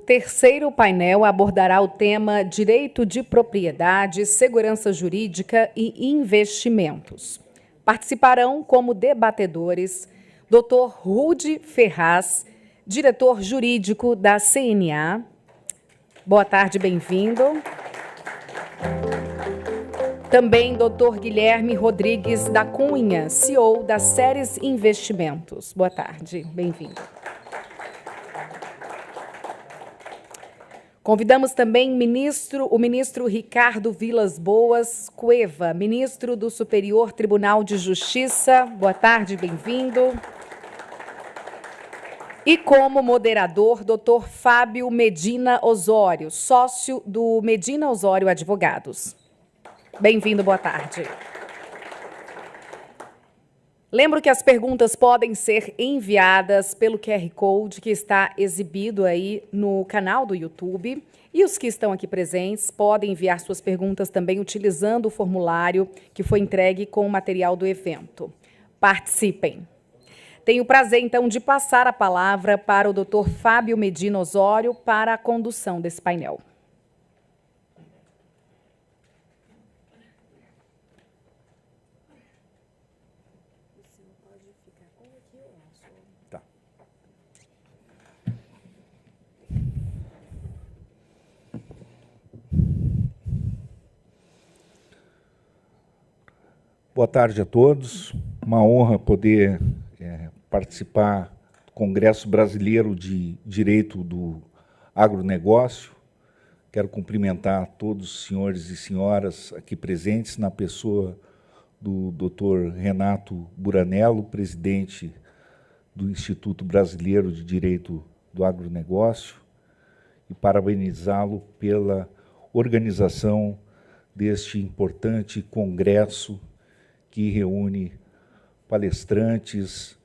terceiro painel abordará o tema Direito de Propriedade, Segurança Jurídica e Investimentos. Participarão como debatedores Dr. Rudy Ferraz, diretor jurídico da CNA. Boa tarde, bem-vindo. Também Dr. Guilherme Rodrigues da Cunha, CEO da Ceres Investimentos. Boa tarde, bem-vindo. Convidamos também o ministro Ricardo Vilas Boas Cueva, ministro do Superior Tribunal de Justiça. Boa tarde, bem-vindo. E como moderador, Dr. Fábio Medina Osório, sócio do Medina Osório Advogados. Bem-vindo, boa tarde. Lembro que as perguntas podem ser enviadas pelo QR Code que está exibido aí no canal do YouTube. E os que estão aqui presentes podem enviar suas perguntas também utilizando o formulário que foi entregue com o material do evento. Participem. Tenho o prazer, então, de passar a palavra para o Dr. Fábio Medina Osório para a condução desse painel. Boa tarde a todos. Uma honra poder participar do Congresso Brasileiro de Direito do Agronegócio. Quero cumprimentar todos os senhores e senhoras aqui presentes, na pessoa do Dr. Renato Buranello, presidente do Instituto Brasileiro de Direito do Agronegócio, e parabenizá-lo pela organização deste importante congresso que reúne palestrantes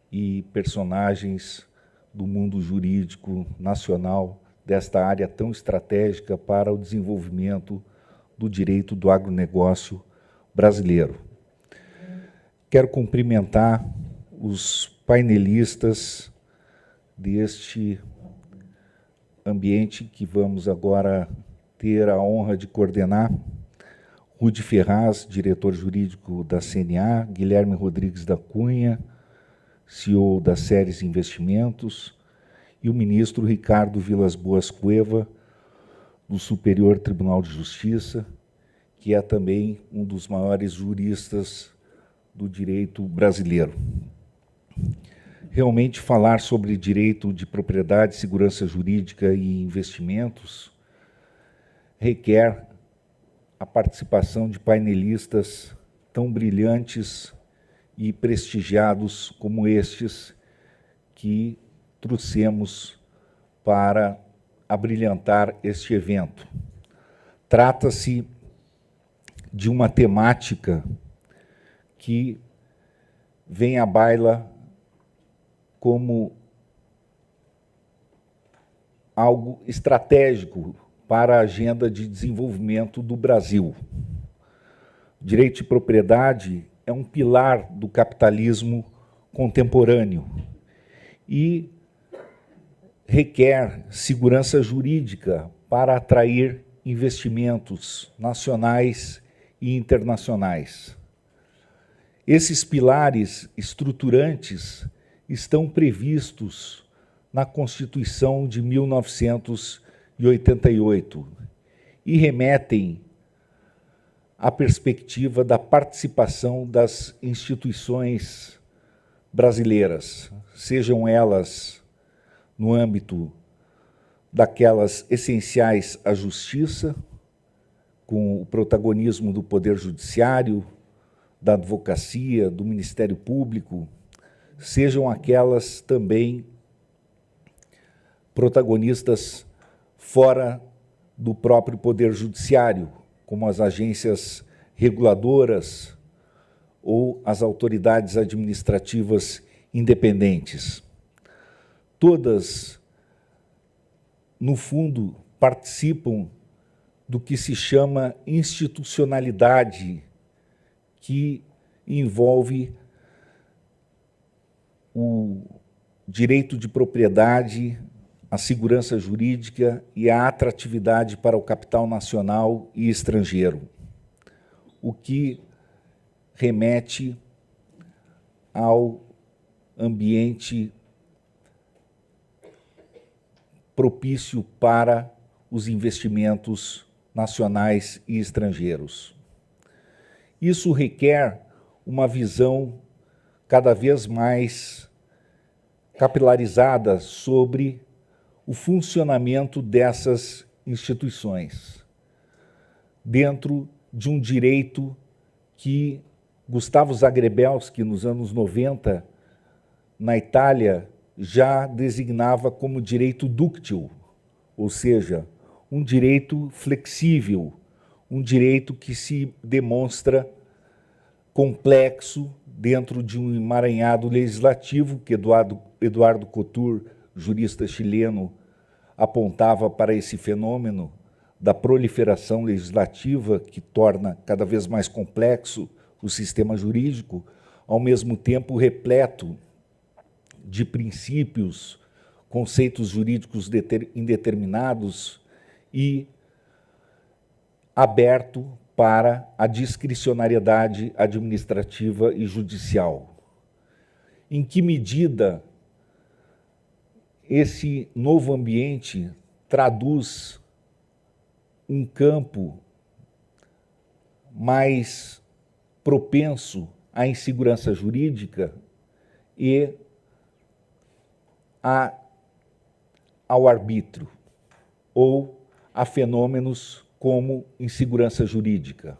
e personagens do mundo jurídico nacional desta área tão estratégica para o desenvolvimento do direito do agronegócio brasileiro. Quero cumprimentar os painelistas deste ambiente que vamos agora ter a honra de coordenar: Rudy Ferraz, diretor jurídico da CNA, Guilherme Rodrigues da Cunha, CEO da Ceres Investimentos, e o ministro Ricardo Vilas Boas Cueva, do Superior Tribunal de Justiça, que é também um dos maiores juristas do direito brasileiro. Realmente, falar sobre direito de propriedade, segurança jurídica e investimentos requer a participação de painelistas tão brilhantes e prestigiados como estes que trouxemos para abrilhantar este evento. Trata-se de uma temática que vem à baila como algo estratégico para a agenda de desenvolvimento do Brasil. O direito de propriedade é um pilar do capitalismo contemporâneo e requer segurança jurídica para atrair investimentos nacionais e internacionais. Esses pilares estruturantes estão previstos na Constituição de 1988 e remetem à perspectiva da participação das instituições brasileiras, sejam elas no âmbito daquelas essenciais à justiça, com o protagonismo do Poder Judiciário, da Advocacia, do Ministério Público, sejam aquelas também protagonistas fora do próprio Poder Judiciário, como as agências reguladoras ou as autoridades administrativas independentes. Todas, no fundo, participam do que se chama institucionalidade, que envolve o direito de propriedade, a segurança jurídica e a atratividade para o capital nacional e estrangeiro, o que remete ao ambiente propício para os investimentos nacionais e estrangeiros. Isso requer uma visão cada vez mais capilarizada sobre o funcionamento dessas instituições, dentro de um direito que Gustavo Zagrebelsky, nos anos 90, na Itália, já designava como direito dúctil, ou seja, um direito flexível, um direito que se demonstra complexo dentro de um emaranhado legislativo que Eduardo Couture, jurista chileno, apontava para esse fenômeno da proliferação legislativa que torna cada vez mais complexo o sistema jurídico, ao mesmo tempo repleto de princípios, conceitos jurídicos indeterminados e aberto para a discricionariedade administrativa e judicial. Em que medida esse novo ambiente traduz um campo mais propenso à insegurança jurídica e ao arbítrio, ou a fenômenos como insegurança jurídica,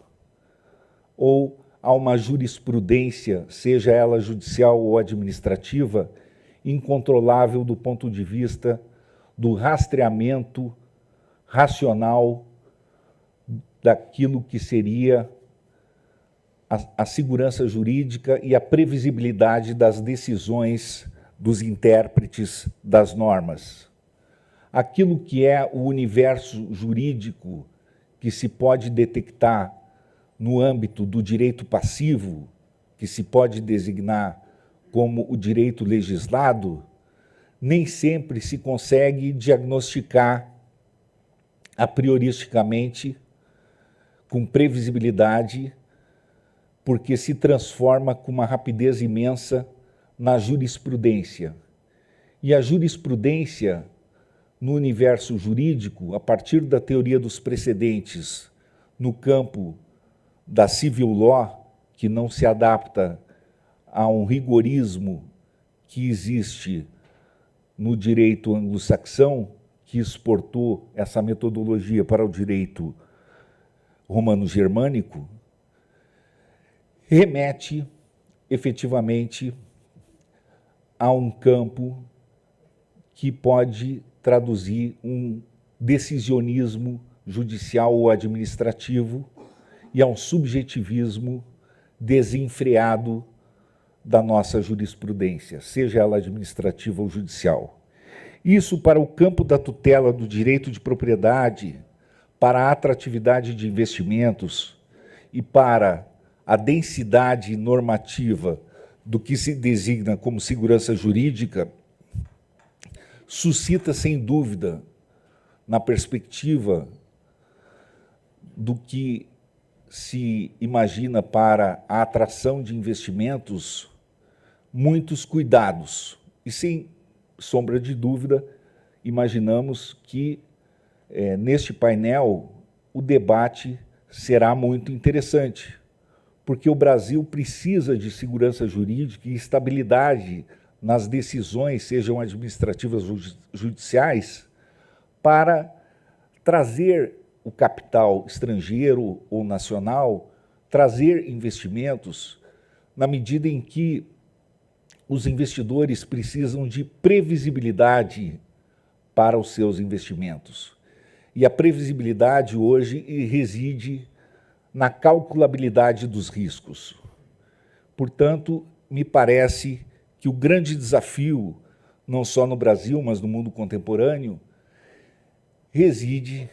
ou a uma jurisprudência, seja ela judicial ou administrativa, incontrolável do ponto de vista do rastreamento racional daquilo que seria a segurança jurídica e a previsibilidade das decisões dos intérpretes das normas. Aquilo que é o universo jurídico que se pode detectar no âmbito do direito passivo, que se pode designar como o direito legislado, nem sempre se consegue diagnosticar a prioristicamente, com previsibilidade, porque se transforma com uma rapidez imensa na jurisprudência. E a jurisprudência, no universo jurídico, a partir da teoria dos precedentes, no campo da civil law, que não se adapta a um rigorismo que existe no direito anglo-saxão, que exportou essa metodologia para o direito romano-germânico, remete efetivamente a um campo que pode traduzir um decisionismo judicial ou administrativo e a um subjetivismo desenfreado da nossa jurisprudência, seja ela administrativa ou judicial. Isso para o campo da tutela do direito de propriedade, para a atratividade de investimentos e para a densidade normativa do que se designa como segurança jurídica, suscita, sem dúvida, na perspectiva do que se imagina para a atração de investimentos, muitos cuidados. E, sem sombra de dúvida, imaginamos que, neste painel, o debate será muito interessante, porque o Brasil precisa de segurança jurídica e estabilidade nas decisões, sejam administrativas ou judiciais, para trazer o capital estrangeiro ou nacional, trazer investimentos, na medida em que os investidores precisam de previsibilidade para os seus investimentos. E a previsibilidade hoje reside na calculabilidade dos riscos. Portanto, me parece que o grande desafio, não só no Brasil, mas no mundo contemporâneo, reside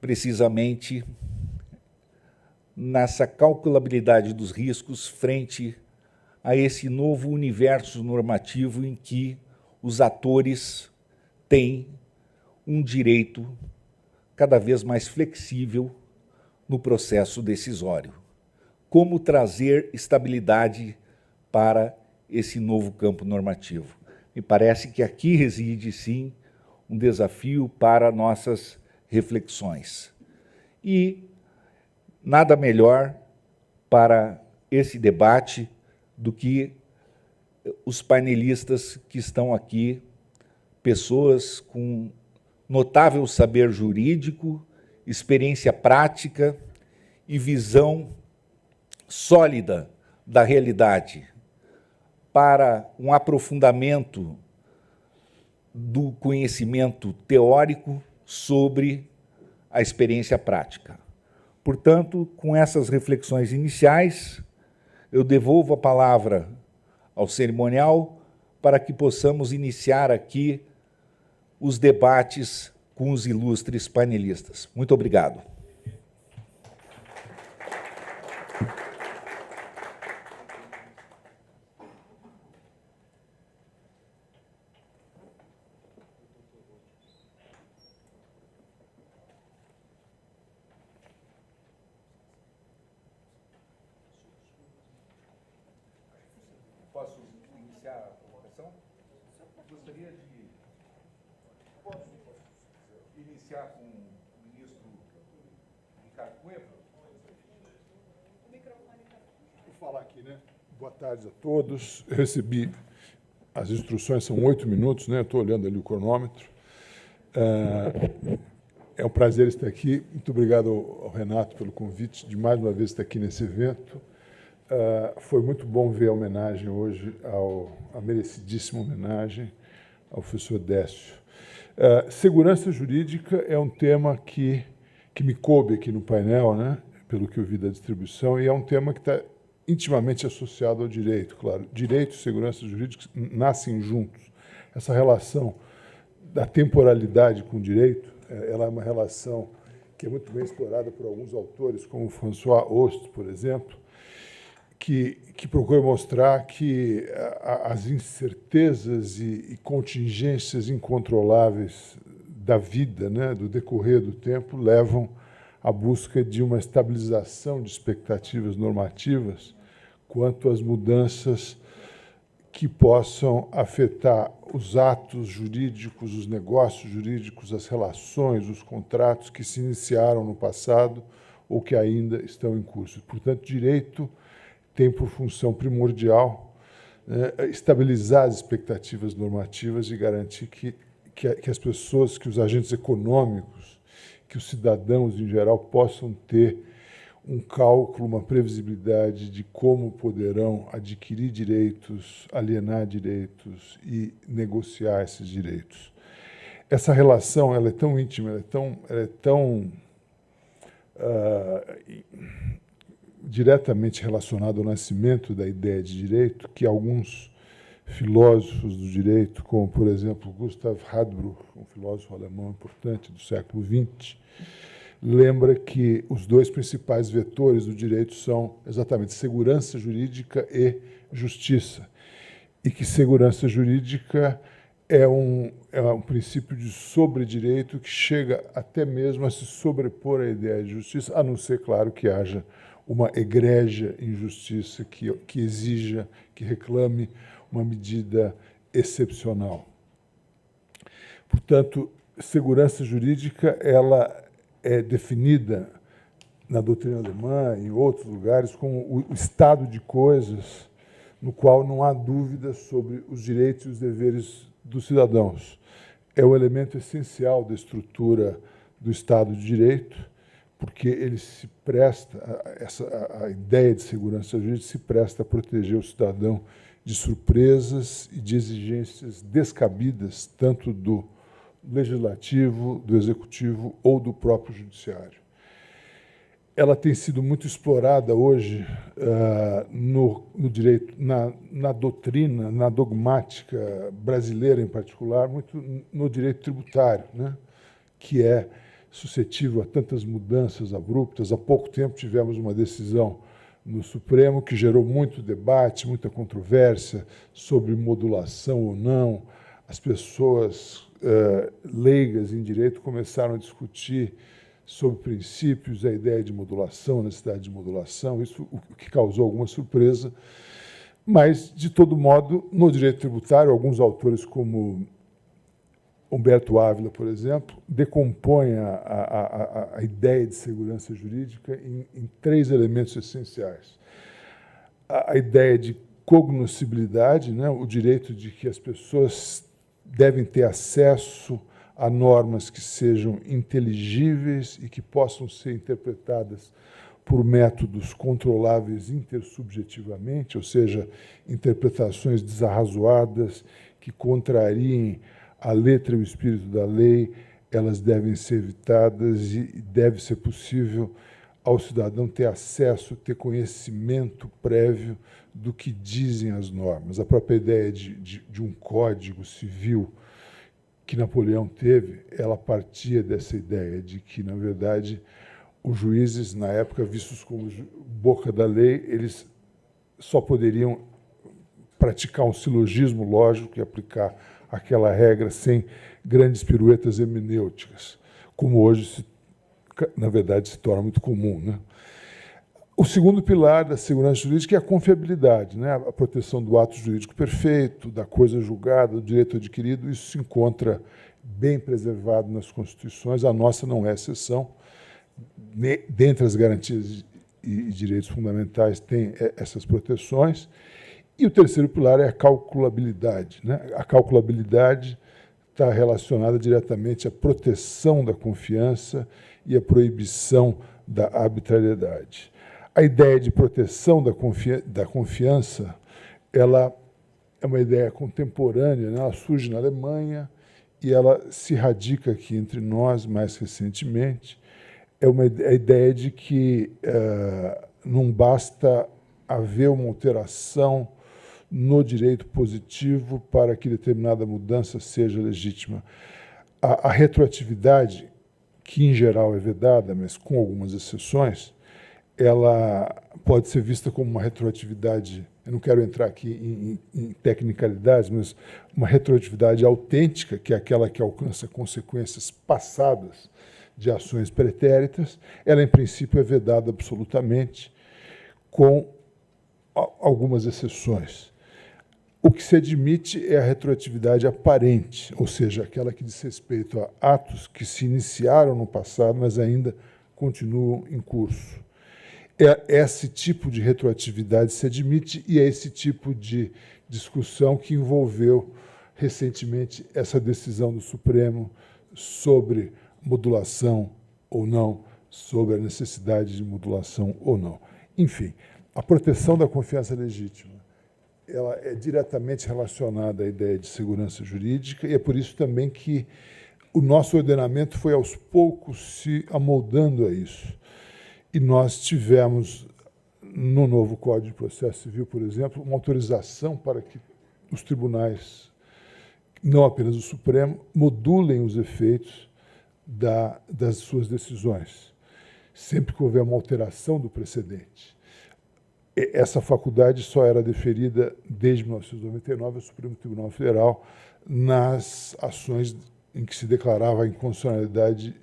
precisamente nessa calculabilidade dos riscos frente a esse novo universo normativo em que os atores têm um direito cada vez mais flexível no processo decisório. Como trazer estabilidade para esse novo campo normativo? Me parece que aqui reside, sim, um desafio para nossas reflexões. E nada melhor para esse debate do que os painelistas que estão aqui, pessoas com notável saber jurídico, experiência prática e visão sólida da realidade para um aprofundamento do conhecimento teórico sobre a experiência prática. Portanto, com essas reflexões iniciais, eu devolvo a palavra ao cerimonial para que possamos iniciar aqui os debates com os ilustres painelistas. Muito obrigado. Posso iniciar a colocação? Gostaria de iniciar com o ministro Ricardo Cueva. Vou falar aqui, né? Boa tarde a todos. Eu recebi as instruções, são 8 minutos, né? Estou olhando ali o cronômetro. É um prazer estar aqui. Muito obrigado ao Renato pelo convite de mais uma vez estar aqui nesse evento. Foi muito bom ver a homenagem hoje, a merecidíssima homenagem ao professor Décio. Segurança jurídica é um tema que me coube aqui no painel, né, pelo que eu vi da distribuição, e é um tema que está intimamente associado ao direito, claro. Direito e segurança jurídica nascem juntos. Essa relação da temporalidade com o direito, ela é uma relação que é muito bem explorada por alguns autores, como François Host, por exemplo, que procura mostrar que as incertezas e contingências incontroláveis da vida, né, do decorrer do tempo, levam à busca de uma estabilização de expectativas normativas quanto às mudanças que possam afetar os atos jurídicos, os negócios jurídicos, as relações, os contratos que se iniciaram no passado ou que ainda estão em curso. Portanto, direito tem por função primordial, né, estabilizar as expectativas normativas e garantir que as pessoas, que os agentes econômicos, que os cidadãos, em geral, possam ter um cálculo, uma previsibilidade de como poderão adquirir direitos, alienar direitos e negociar esses direitos. Essa relação ela é tão íntima, ela é tão diretamente relacionado ao nascimento da ideia de direito, que alguns filósofos do direito, como, por exemplo, Gustav Hadbruch, um filósofo alemão importante do século XX, lembra que os dois principais vetores do direito são exatamente segurança jurídica e justiça, e que segurança jurídica é um princípio de sobredireito que chega até mesmo a se sobrepor à ideia de justiça, a não ser, claro, que haja uma egrégia injustiça que exija, que reclame uma medida excepcional. Portanto, segurança jurídica ela é definida na doutrina alemã e em outros lugares como o estado de coisas no qual não há dúvida sobre os direitos e os deveres dos cidadãos. É o elemento essencial da estrutura do Estado de Direito, porque ele se presta, a ideia de segurança jurídica se presta a proteger o cidadão de surpresas e de exigências descabidas, tanto do legislativo, do executivo ou do próprio judiciário. Ela tem sido muito explorada hoje no direito, na doutrina, na dogmática brasileira em particular, muito no direito tributário, né, que é suscetível a tantas mudanças abruptas. Há pouco tempo tivemos uma decisão no Supremo que gerou muito debate, muita controvérsia sobre modulação ou não. As pessoas leigas em direito começaram a discutir sobre princípios, a ideia de modulação, a necessidade de modulação, isso o que causou alguma surpresa. Mas, de todo modo, no direito tributário, alguns autores, como Humberto Ávila, por exemplo, decompõem a ideia de segurança jurídica em 3 elementos essenciais. A ideia de cognoscibilidade, né, o direito de que as pessoas devem ter acesso a normas que sejam inteligíveis e que possam ser interpretadas por métodos controláveis intersubjetivamente, ou seja, interpretações desarrazoadas que contrariem a letra e o espírito da lei, elas devem ser evitadas e deve ser possível ao cidadão ter acesso, ter conhecimento prévio do que dizem as normas. A própria ideia de um código civil que Napoleão teve, ela partia dessa ideia de que, na verdade, os juízes, na época, vistos como boca da lei, eles só poderiam praticar um silogismo lógico e aplicar aquela regra sem grandes piruetas hermenêuticas, como hoje, na verdade, se torna muito comum, né? O segundo pilar da segurança jurídica é a confiabilidade, né? A proteção do ato jurídico perfeito, da coisa julgada, do direito adquirido, isso se encontra bem preservado nas Constituições, a nossa não é exceção. Dentre as garantias e direitos fundamentais tem essas proteções. E o terceiro pilar é a calculabilidade, né? A calculabilidade está relacionada diretamente à proteção da confiança e à proibição da arbitrariedade. A ideia de proteção da confiança, ela é uma ideia contemporânea, né? Ela surge na Alemanha e ela se radica aqui entre nós mais recentemente. É a ideia de que não basta haver uma alteração no direito positivo para que determinada mudança seja legítima. A retroatividade, que em geral é vedada, mas com algumas exceções, ela pode ser vista como uma retroatividade, eu não quero entrar aqui em tecnicalidades, mas uma retroatividade autêntica, que é aquela que alcança consequências passadas de ações pretéritas. Ela, em princípio, é vedada absolutamente, com algumas exceções. O que se admite é a retroatividade aparente, ou seja, aquela que diz respeito a atos que se iniciaram no passado, mas ainda continuam em curso. Esse tipo de retroatividade se admite e é esse tipo de discussão que envolveu recentemente essa decisão do Supremo sobre modulação ou não, sobre a necessidade de modulação ou não. Enfim, a proteção da confiança legítima, ela é diretamente relacionada à ideia de segurança jurídica e é por isso também que o nosso ordenamento foi aos poucos se amoldando a isso. E nós tivemos, no novo Código de Processo Civil, por exemplo, uma autorização para que os tribunais, não apenas o Supremo, modulem os efeitos das suas decisões, sempre que houver uma alteração do precedente. Essa faculdade só era deferida desde 1999 ao Supremo Tribunal Federal nas ações em que se declarava a inconstitucionalidade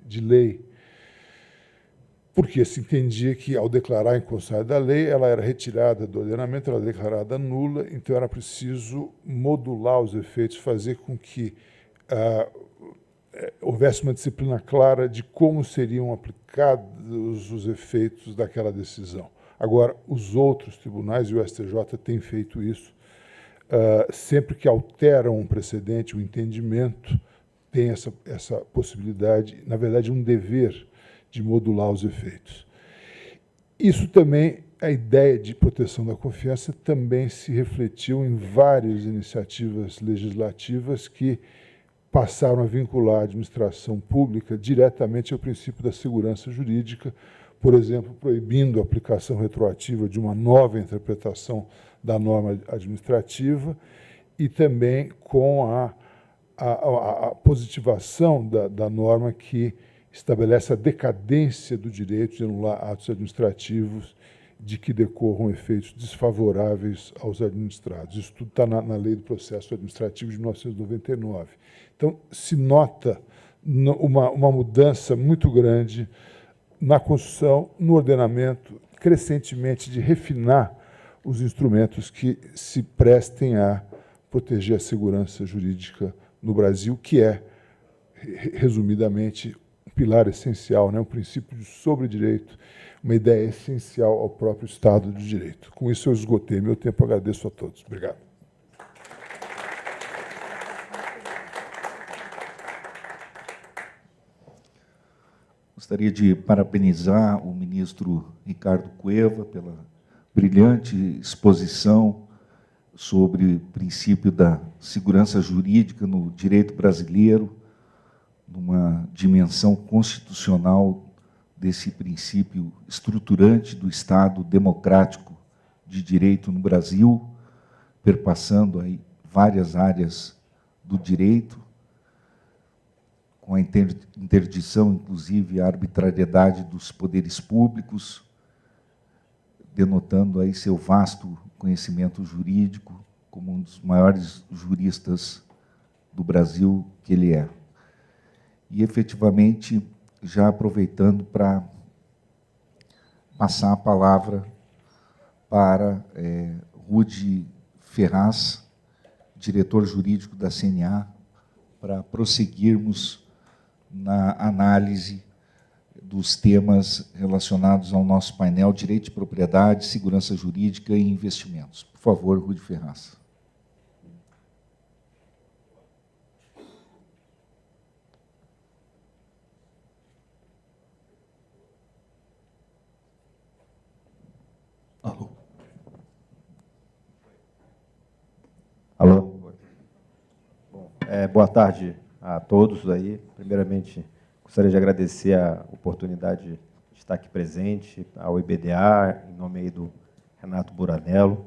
de lei, porque se entendia que, ao declarar a inconstitucionalidade da lei, ela era retirada do ordenamento, ela era declarada nula, então era preciso modular os efeitos, fazer com que houvesse uma disciplina clara de como seriam aplicados os efeitos daquela decisão. Agora, os outros tribunais e o STJ têm feito isso. Sempre que alteram um precedente, um entendimento, tem essa possibilidade, na verdade, um dever de modular os efeitos. Isso também, a ideia de proteção da confiança também se refletiu em várias iniciativas legislativas que passaram a vincular a administração pública diretamente ao princípio da segurança jurídica, por exemplo, proibindo a aplicação retroativa de uma nova interpretação da norma administrativa e também com a positivação da norma que estabelece a decadência do direito de anular atos administrativos de que decorram efeitos desfavoráveis aos administrados. Isso tudo está na Lei do Processo Administrativo de 1999. Então, se nota uma mudança muito grande na construção, no ordenamento, crescentemente de refinar os instrumentos que se prestem a proteger a segurança jurídica no Brasil, que é, resumidamente, um pilar essencial, né? Um princípio de sobre-direito, uma ideia essencial ao próprio Estado de Direito. Com isso, eu esgotei meu tempo. Agradeço a todos. Obrigado. Gostaria de parabenizar o ministro Ricardo Cueva pela brilhante exposição sobre o princípio da segurança jurídica no direito brasileiro, numa dimensão constitucional desse princípio estruturante do Estado democrático de direito no Brasil, perpassando aí várias áreas do direito, com a interdição, inclusive, a arbitrariedade dos poderes públicos, denotando aí seu vasto conhecimento jurídico como um dos maiores juristas do Brasil que ele é. E, efetivamente, já aproveitando para passar a palavra para Rude Ferraz, diretor jurídico da CNA, para prosseguirmos na análise dos temas relacionados ao nosso painel Direito de Propriedade, Segurança Jurídica e Investimentos. Por favor, Rude Ferraz. Alô? Alô? Bom, boa tarde a todos aí. Primeiramente, gostaria de agradecer a oportunidade de estar aqui presente, ao IBDA, em nome aí do Renato Buranello.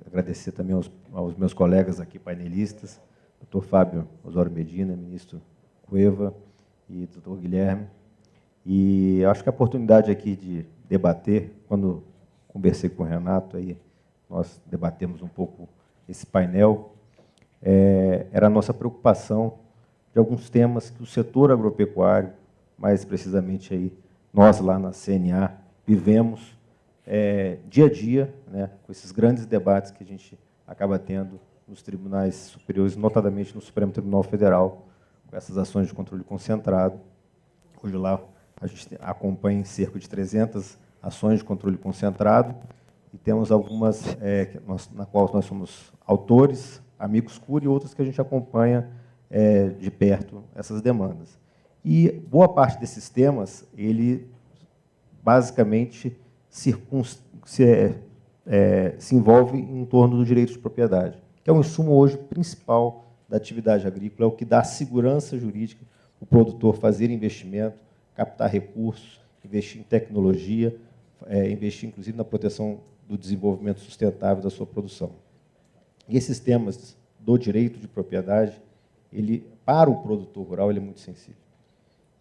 Agradecer também aos meus colegas aqui painelistas, doutor Fábio Osório Medina, ministro Cueva e doutor Guilherme. E acho que a oportunidade aqui de debater, quando conversei com o Renato, aí nós debatemos um pouco esse painel, era a nossa preocupação de alguns temas que o setor agropecuário, mais precisamente aí, nós lá na CNA, vivemos dia a dia, né, com esses grandes debates que a gente acaba tendo nos tribunais superiores, notadamente no Supremo Tribunal Federal, com essas ações de controle concentrado. Hoje lá a gente acompanha cerca de 300 ações de controle concentrado e temos algumas na qual nós somos autores, amigos curi, e outras que a gente acompanha de perto essas demandas. E boa parte desses temas, ele basicamente se envolve em torno do direito de propriedade, que é um insumo hoje principal da atividade agrícola, é o que dá segurança jurídica para o produtor fazer investimento, captar recursos, investir em tecnologia, investir, inclusive, na proteção do desenvolvimento sustentável da sua produção. E esses temas do direito de propriedade, ele, para o produtor rural, ele é muito sensível.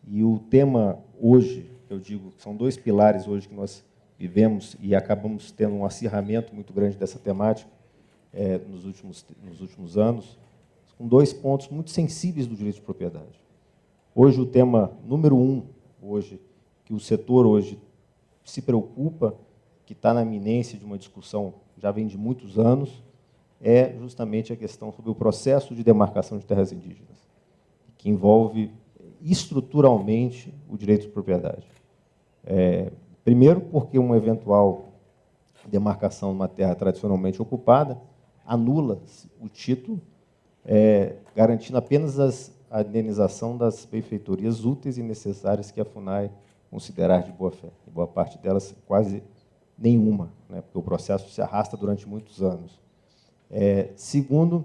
E o tema hoje, eu digo, são dois pilares hoje que nós vivemos e acabamos tendo um acirramento muito grande dessa temática nos últimos anos, com dois pontos muito sensíveis do direito de propriedade. Hoje, o tema número 1, hoje, que o setor hoje se preocupa, que está na iminência de uma discussão, já vem de muitos anos, é justamente a questão sobre o processo de demarcação de terras indígenas, que envolve estruturalmente o direito de propriedade. Primeiro, porque uma eventual demarcação de uma terra tradicionalmente ocupada anula o título, garantindo apenas a indenização das benfeitorias úteis e necessárias que a FUNAI considerar de boa-fé. E boa parte delas, quase nenhuma, né, porque o processo se arrasta durante muitos anos. Segundo,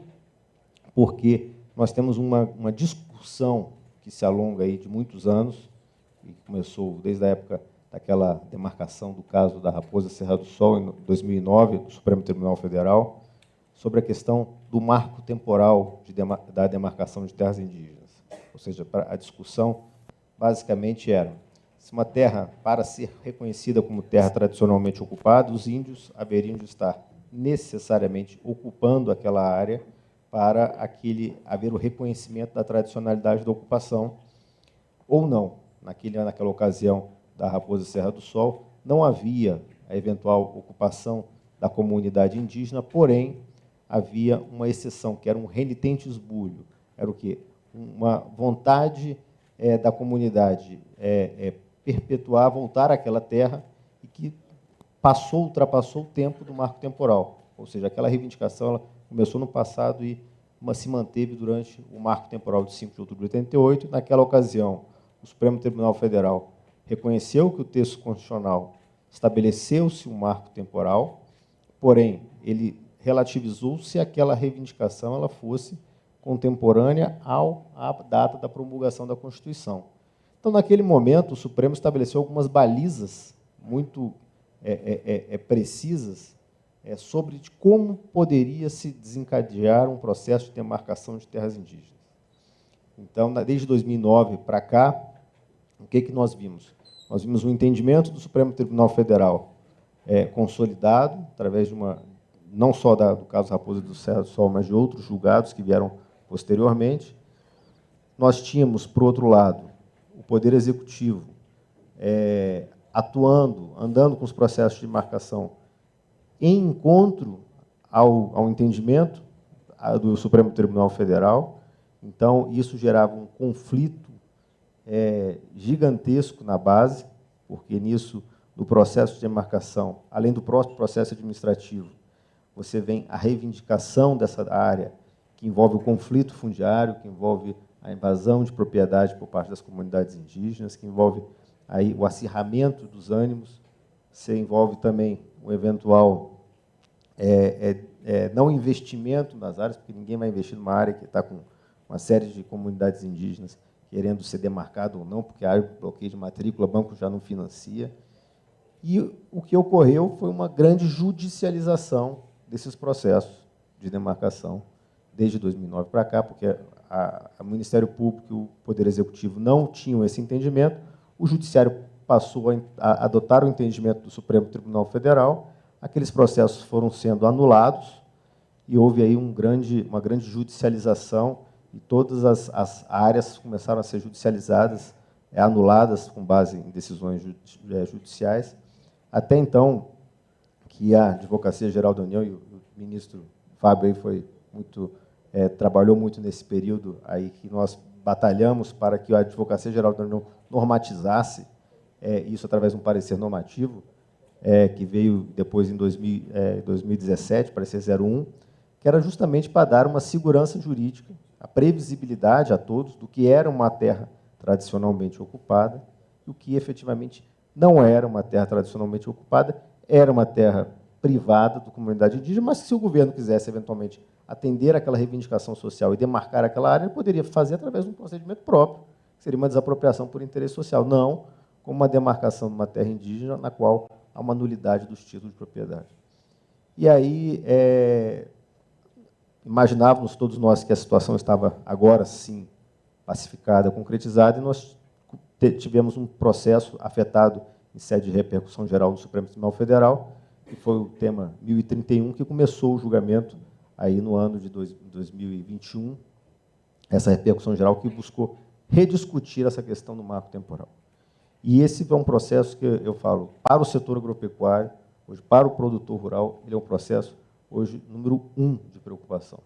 porque nós temos uma discussão que se alonga aí de muitos anos, e começou desde a época daquela demarcação do caso da Raposa Serra do Sol, em 2009, do Supremo Tribunal Federal, sobre a questão do marco temporal da demarcação de terras indígenas. Ou seja, a discussão basicamente era se uma terra, para ser reconhecida como terra tradicionalmente ocupada, os índios haveriam de estar necessariamente ocupando aquela área para haver o reconhecimento da tradicionalidade da ocupação, ou não. Naquela ocasião da Raposa Serra do Sol, não havia a eventual ocupação da comunidade indígena, porém, havia uma exceção, que era um renitente esbulho. Era o quê? Uma vontade da comunidade perpetuar, voltar àquela terra, e que ultrapassou o tempo do marco temporal. Ou seja, aquela reivindicação ela começou no passado e se manteve durante o marco temporal de 5 de outubro de 88. Naquela ocasião, o Supremo Tribunal Federal reconheceu que o texto constitucional estabeleceu-se um marco temporal, porém, ele relativizou se aquela reivindicação ela fosse contemporânea à data da promulgação da Constituição. Então, naquele momento, o Supremo estabeleceu algumas balizas muito precisas sobre como poderia se desencadear um processo de demarcação de terras indígenas. Então, desde 2009 para cá, o que nós vimos? Nós vimos um entendimento do Supremo Tribunal Federal consolidado, através de não só do caso Raposa do Serra do Sol, mas de outros julgados que vieram posteriormente. Nós tínhamos, por outro lado, o Poder Executivo andando com os processos de demarcação em encontro ao entendimento do Supremo Tribunal Federal. Então, isso gerava um conflito gigantesco na base, porque nisso, do processo de demarcação, além do próprio processo administrativo, você vem a reivindicação dessa área, que envolve o conflito fundiário, que envolve a invasão de propriedade por parte das comunidades indígenas, que envolve aí o acirramento dos ânimos, você envolve também o eventual não investimento nas áreas, porque ninguém vai investir numa área que está com uma série de comunidades indígenas querendo ser demarcado ou não, porque a área de bloqueio de matrícula, o banco já não financia. E o que ocorreu foi uma grande judicialização desses processos de demarcação desde 2009 para cá, porque o Ministério Público e o Poder Executivo não tinham esse entendimento, o Judiciário passou a adotar o entendimento do Supremo Tribunal Federal, aqueles processos foram sendo anulados e houve aí uma grande judicialização e todas as áreas começaram a ser judicializadas, anuladas com base em decisões judiciais. Até então, que a Advocacia Geral da União, e o ministro Fábio aí trabalhou muito nesse período aí que nós batalhamos para que a Advocacia Geral da União normatizasse isso através de um parecer normativo, que veio depois em 2017, parecer 01, que era justamente para dar uma segurança jurídica, a previsibilidade a todos do que era uma terra tradicionalmente ocupada e o que efetivamente não era uma terra tradicionalmente ocupada, era uma terra privada da comunidade indígena, mas que, se o governo quisesse, eventualmente, atender aquela reivindicação social e demarcar aquela área, ele poderia fazer através de um procedimento próprio, que seria uma desapropriação por interesse social, não como uma demarcação de uma terra indígena na qual há uma nulidade dos títulos de propriedade. E aí, imaginávamos todos nós que a situação estava agora, sim, pacificada, concretizada, e nós tivemos um processo afetado em sede de repercussão geral do Supremo Tribunal Federal, que foi o tema 1031, que começou o julgamento aí no ano de 2021, essa repercussão geral que buscou rediscutir essa questão do marco temporal. E esse é um processo que eu falo, para o setor agropecuário, hoje, para o produtor rural, ele é um processo, hoje, número 1 de preocupação,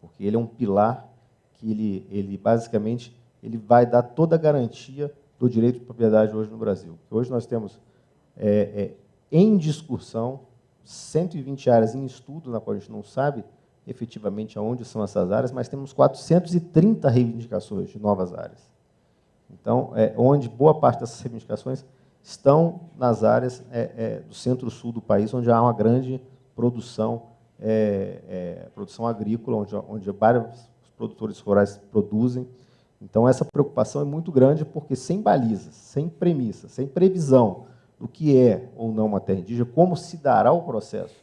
porque ele é um pilar que ele basicamente ele vai dar toda a garantia do direito de propriedade hoje no Brasil. Hoje nós temos em discussão 120 áreas em estudo, na qual a gente não sabe efetivamente aonde são essas áreas, mas temos 430 reivindicações de novas áreas. Então, onde boa parte dessas reivindicações estão nas áreas do centro-sul do país, onde há uma grande produção, produção agrícola, onde vários produtores rurais produzem. Então, essa preocupação é muito grande, porque sem balizas, sem premissas, sem previsão do que é ou não uma terra indígena, como se dará o processo,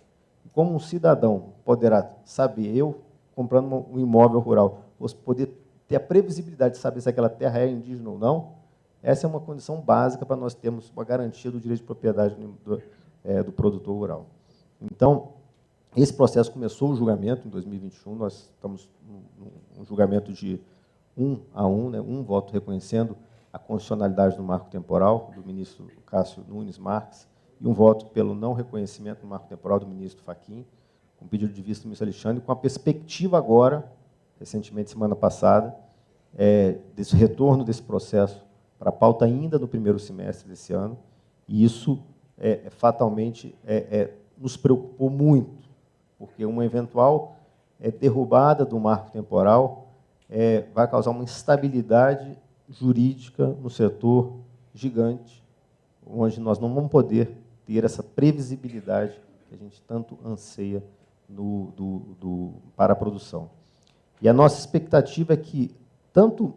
como um cidadão poderá saber, eu, comprando um imóvel rural, poder ter a previsibilidade de saber se aquela terra é indígena ou não, Essa é uma condição básica para nós termos uma garantia do direito de propriedade do produtor rural. Então, esse processo começou o julgamento em 2021, nós estamos num julgamento de 1 a 1, né, um voto reconhecendo a constitucionalidade do marco temporal, do ministro Cássio Nunes Marques, e um voto pelo não reconhecimento do marco temporal do ministro Fachin, com pedido de vista do ministro Alexandre, com a perspectiva agora, recentemente, semana passada, desse retorno desse processo para a pauta ainda no primeiro semestre desse ano, e isso, fatalmente, nos preocupou muito, porque uma eventual derrubada do marco temporal vai causar uma instabilidade jurídica no setor gigante, onde nós não vamos poder ter essa previsibilidade que a gente tanto anseia para a produção. E a nossa expectativa é que tanto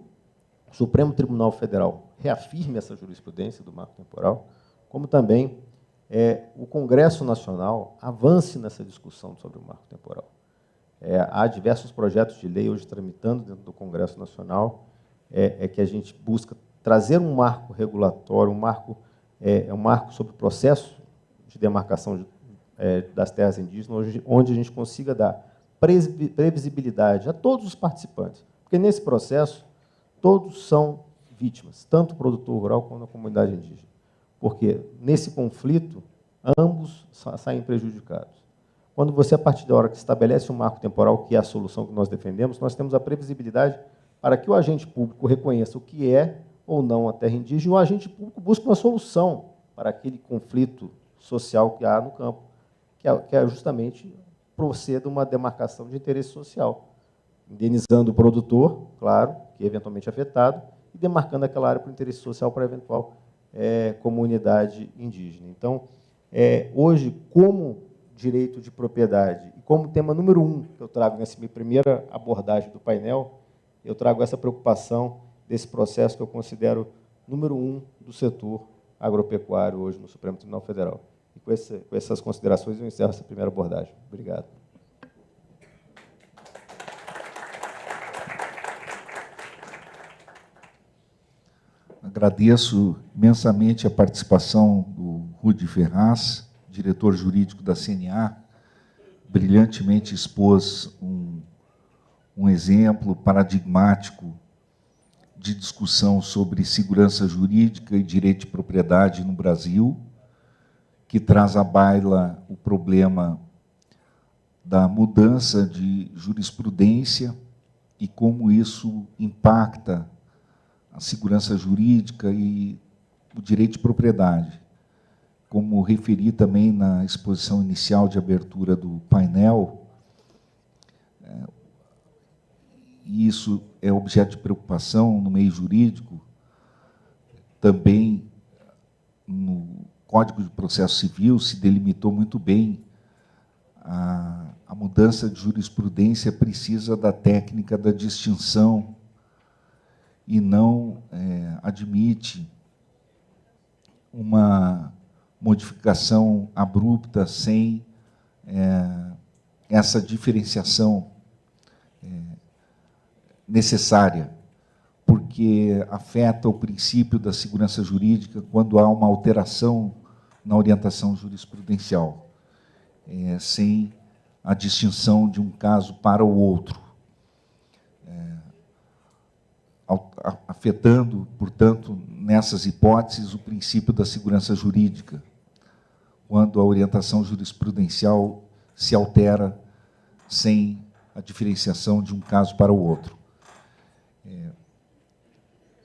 o Supremo Tribunal Federal reafirme essa jurisprudência do marco temporal, como também o Congresso Nacional avance nessa discussão sobre o marco temporal. Há diversos projetos de lei hoje tramitando dentro do Congresso Nacional, que a gente busca trazer um marco regulatório, um marco sobre o processo de demarcação das terras indígenas, onde a gente consiga dar previsibilidade a todos os participantes, porque nesse processo todos são vítimas, tanto o produtor rural quanto a comunidade indígena, porque nesse conflito ambos saem prejudicados. Quando você, a partir da hora que estabelece um marco temporal, que é a solução que nós defendemos, nós temos a previsibilidade para que o agente público reconheça o que é ou não a terra indígena, e o agente público busque uma solução para aquele conflito social que há no campo, que é justamente proceda uma demarcação de interesse social, indenizando o produtor, claro, que é eventualmente afetado, e demarcando aquela área para o interesse social para a eventual comunidade indígena. Então, hoje, como direito de propriedade, e como tema número 1 que eu trago nessa minha primeira abordagem do painel, eu trago essa preocupação desse processo que eu considero número 1 do setor agropecuário hoje no Supremo Tribunal Federal. E com essas considerações eu encerro essa primeira abordagem. Obrigado. Agradeço imensamente a participação do Rudi Ferraz, diretor jurídico da CNA, brilhantemente expôs um exemplo paradigmático de discussão sobre segurança jurídica e direito de propriedade no Brasil, que traz à baila o problema da mudança de jurisprudência e como isso impacta a segurança jurídica e o direito de propriedade. Como referi também na exposição inicial de abertura do painel, e isso é objeto de preocupação no meio jurídico, também no Código de Processo Civil se delimitou muito bem a mudança de jurisprudência precisa da técnica da distinção e não admite uma modificação abrupta sem essa diferenciação necessária, porque afeta o princípio da segurança jurídica quando há uma alteração na orientação jurisprudencial, sem a distinção de um caso para o outro, afetando, portanto, nessas hipóteses, o princípio da segurança jurídica, quando a orientação jurisprudencial se altera sem a diferenciação de um caso para o outro.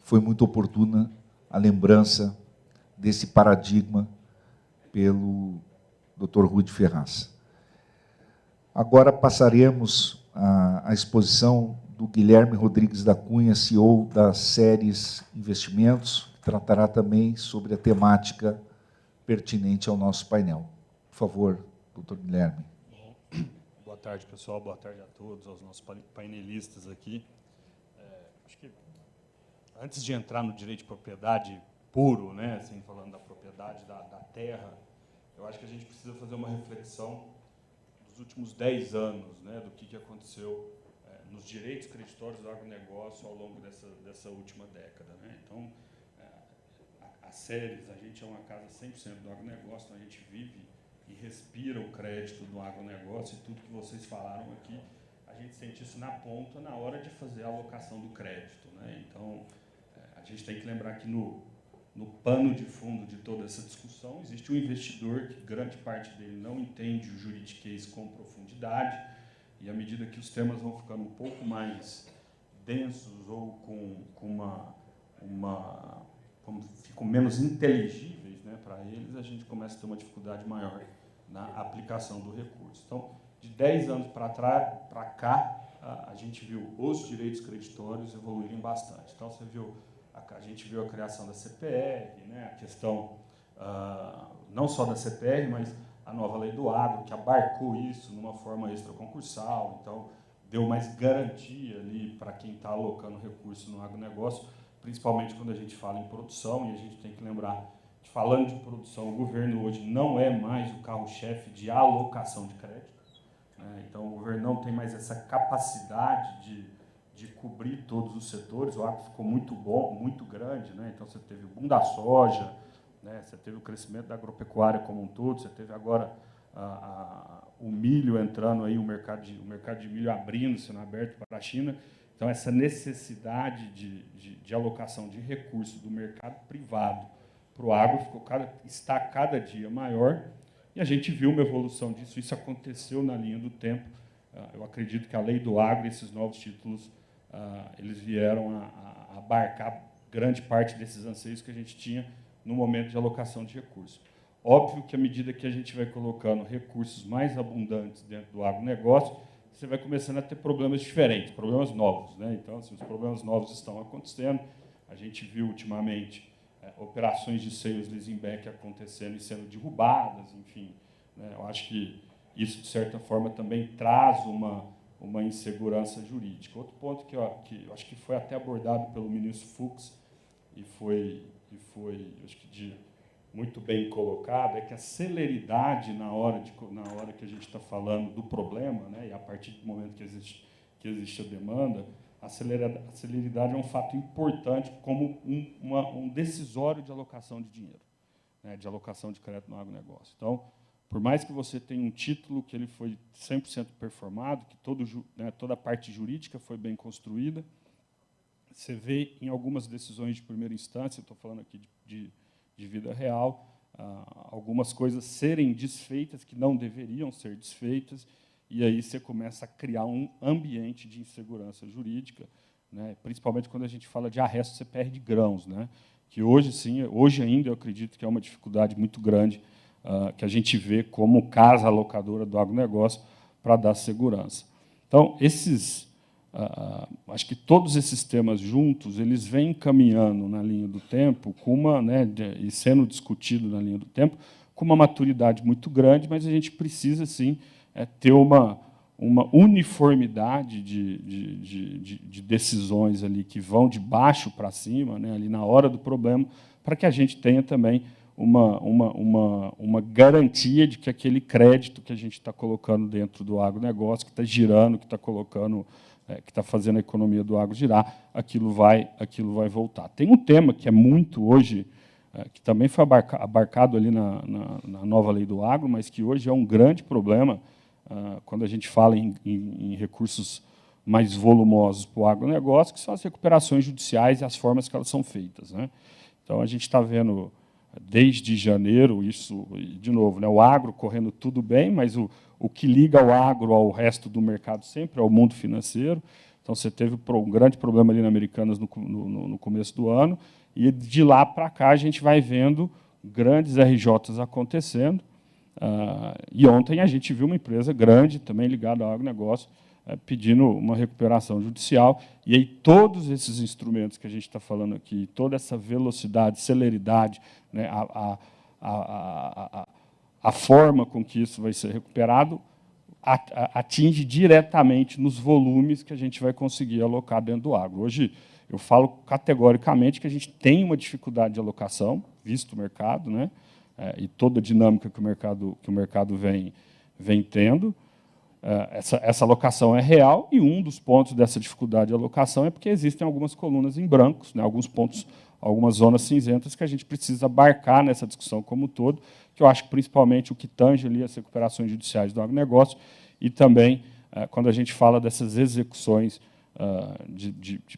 Foi muito oportuna a lembrança desse paradigma pelo Dr. Rudi Ferraz. Agora passaremos à exposição do Guilherme Rodrigues da Cunha, CEO da Ceres Investimentos, que tratará também sobre a temática pertinente ao nosso painel. Por favor, doutor Guilherme. Boa tarde, pessoal. Boa tarde a todos, aos nossos painelistas aqui. Acho que, antes de entrar no direito de propriedade puro, né, assim, falando da propriedade da terra, eu acho que a gente precisa fazer uma reflexão dos últimos 10 anos, né, do que aconteceu nos direitos creditórios do agronegócio ao longo dessa última década, né? Então, a Ceres, a gente é uma casa 100% do agronegócio, então a gente vive e respira o crédito do agronegócio, e tudo que vocês falaram aqui, a gente sente isso na ponta na hora de fazer a alocação do crédito, né? Então, a gente tem que lembrar que no pano de fundo de toda essa discussão existe um investidor que grande parte dele não entende o juridiquês com profundidade, e à medida que os temas vão ficando um pouco mais densos ou como ficam menos inteligíveis, né, para eles, a gente começa a ter uma dificuldade maior na aplicação do recurso. Então, de 10 anos para cá, a gente viu os direitos creditórios evoluírem bastante. Então, a gente viu a criação da CPR, né, a questão não só da CPR, mas a nova lei do agro, que abarcou isso numa forma extraconcursal, então deu mais garantia ali para quem está alocando recurso no agronegócio, principalmente quando a gente fala em produção, e a gente tem que lembrar que, falando de produção, o governo hoje não é mais o carro-chefe de alocação de crédito, né? Então, o governo não tem mais essa capacidade de cobrir todos os setores. O agro ficou muito bom, muito grande, né? Então, você teve o boom da soja, né? Você teve o crescimento da agropecuária como um todo, você teve agora o milho entrando aí, o mercado de milho abrindo, sendo aberto para a China. Então, essa necessidade de alocação de recursos do mercado privado para o agro está cada dia maior, e a gente viu uma evolução disso. Isso aconteceu na linha do tempo. Eu acredito que a lei do agro e esses novos títulos, eles vieram a abarcar grande parte desses anseios que a gente tinha no momento de alocação de recursos. Óbvio que, à medida que a gente vai colocando recursos mais abundantes dentro do agronegócio, você vai começando a ter problemas diferentes, problemas novos, né? Então, assim, os problemas novos estão acontecendo. A gente viu, ultimamente, operações de sales leasingback acontecendo e sendo derrubadas, enfim, né? Eu acho que isso, de certa forma, também traz uma insegurança jurídica. Outro ponto que eu acho que foi até abordado pelo ministro Fux e foi acho que muito bem colocado, é que a celeridade na hora que a gente está falando do problema, né, e a partir do momento que existe a demanda, a celeridade é um fato importante como um decisório de alocação de dinheiro, né, de alocação de crédito no agronegócio. Então, por mais que você tenha um título que ele foi 100% performado, que toda a parte jurídica foi bem construída, você vê em algumas decisões de primeira instância, estou falando aqui de vida real, algumas coisas serem desfeitas que não deveriam ser desfeitas, e aí você começa a criar um ambiente de insegurança jurídica, né, principalmente quando a gente fala de arresto CPR de grãos, né, que hoje, sim, hoje ainda eu acredito que é uma dificuldade muito grande que a gente vê como casa alocadora do agronegócio para dar segurança. Então, acho que todos esses temas juntos, eles vêm caminhando na linha do tempo, e sendo discutido na linha do tempo, com uma maturidade muito grande, mas a gente precisa, sim, ter uma uniformidade de decisões ali que vão de baixo para cima, né, ali na hora do problema, para que a gente tenha também uma garantia de que aquele crédito que a gente está colocando dentro do agronegócio, que está girando, que está colocando, que está fazendo a economia do agro girar, aquilo vai voltar. Tem um tema que é muito hoje, que também foi abarcado ali na nova lei do agro, mas que hoje é um grande problema quando a gente fala em recursos mais volumosos para o agronegócio, que são as recuperações judiciais e as formas que elas são feitas, né? Então, a gente está vendo, desde janeiro, isso, de novo, né, o agro correndo tudo bem, mas o que liga o agro ao resto do mercado sempre é o mundo financeiro. Então, você teve um grande problema ali na Americanas no começo do ano, e de lá para cá a gente vai vendo grandes RJs acontecendo. E ontem a gente viu uma empresa grande, também ligada ao agronegócio, pedindo uma recuperação judicial. E aí todos esses instrumentos que a gente está falando aqui, toda essa velocidade, celeridade, né, a forma com que isso vai ser recuperado atinge diretamente nos volumes que a gente vai conseguir alocar dentro do agro. Hoje, eu falo categoricamente que a gente tem uma dificuldade de alocação, visto o mercado, né, e toda a dinâmica que o mercado vem tendo. Essa alocação é real, e um dos pontos dessa dificuldade de alocação é porque existem algumas colunas em brancos, né, alguns pontos algumas zonas cinzentas que a gente precisa abarcar nessa discussão como um todo, que eu acho que principalmente o que tange ali as recuperações judiciais do agronegócio e também quando a gente fala dessas execuções,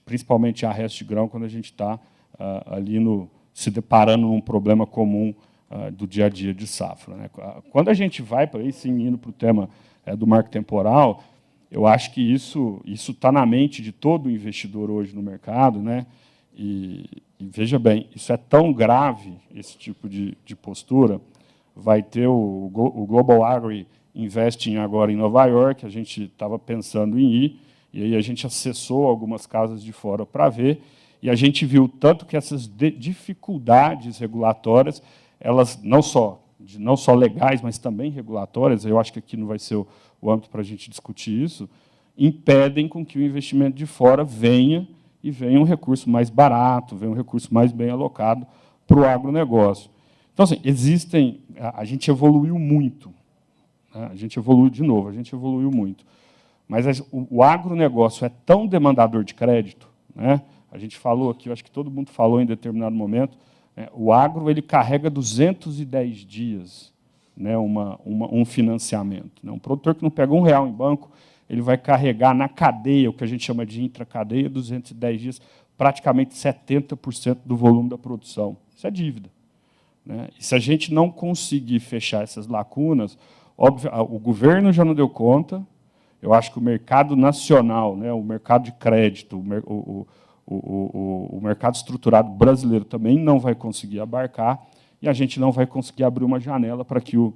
principalmente arresto de grão, quando a gente está ali se deparando num problema comum do dia a dia de safra, né? Quando a gente vai para aí, sim, indo para o tema do marco temporal, eu acho que isso está na mente de todo investidor hoje no mercado, né? E veja bem, isso é tão grave, esse tipo de postura. Vai ter o Global Agri Investing agora em Nova York, a gente estava pensando em ir, e aí a gente acessou algumas casas de fora para ver, e a gente viu tanto que essas dificuldades regulatórias, elas não só legais, mas também regulatórias, eu acho que aqui não vai ser o âmbito para a gente discutir isso, impedem com que o investimento de fora venha um recurso mais barato, venha um recurso mais bem alocado para o agronegócio. Então, assim, a gente evoluiu muito, né? A gente evoluiu muito. Mas o agronegócio é tão demandador de crédito, né? A gente falou aqui, eu acho que todo mundo falou em determinado momento, né? O agro ele carrega 210 dias, né, um financiamento, né? Um produtor que não pega R$1 em banco, ele vai carregar na cadeia, o que a gente chama de intracadeia, 210 dias, praticamente 70% do volume da produção. Isso é dívida, né? E se a gente não conseguir fechar essas lacunas, óbvio, o governo já não deu conta, eu acho que o mercado nacional, né, o mercado de crédito, o mercado estruturado brasileiro também não vai conseguir abarcar, e a gente não vai conseguir abrir uma janela para que o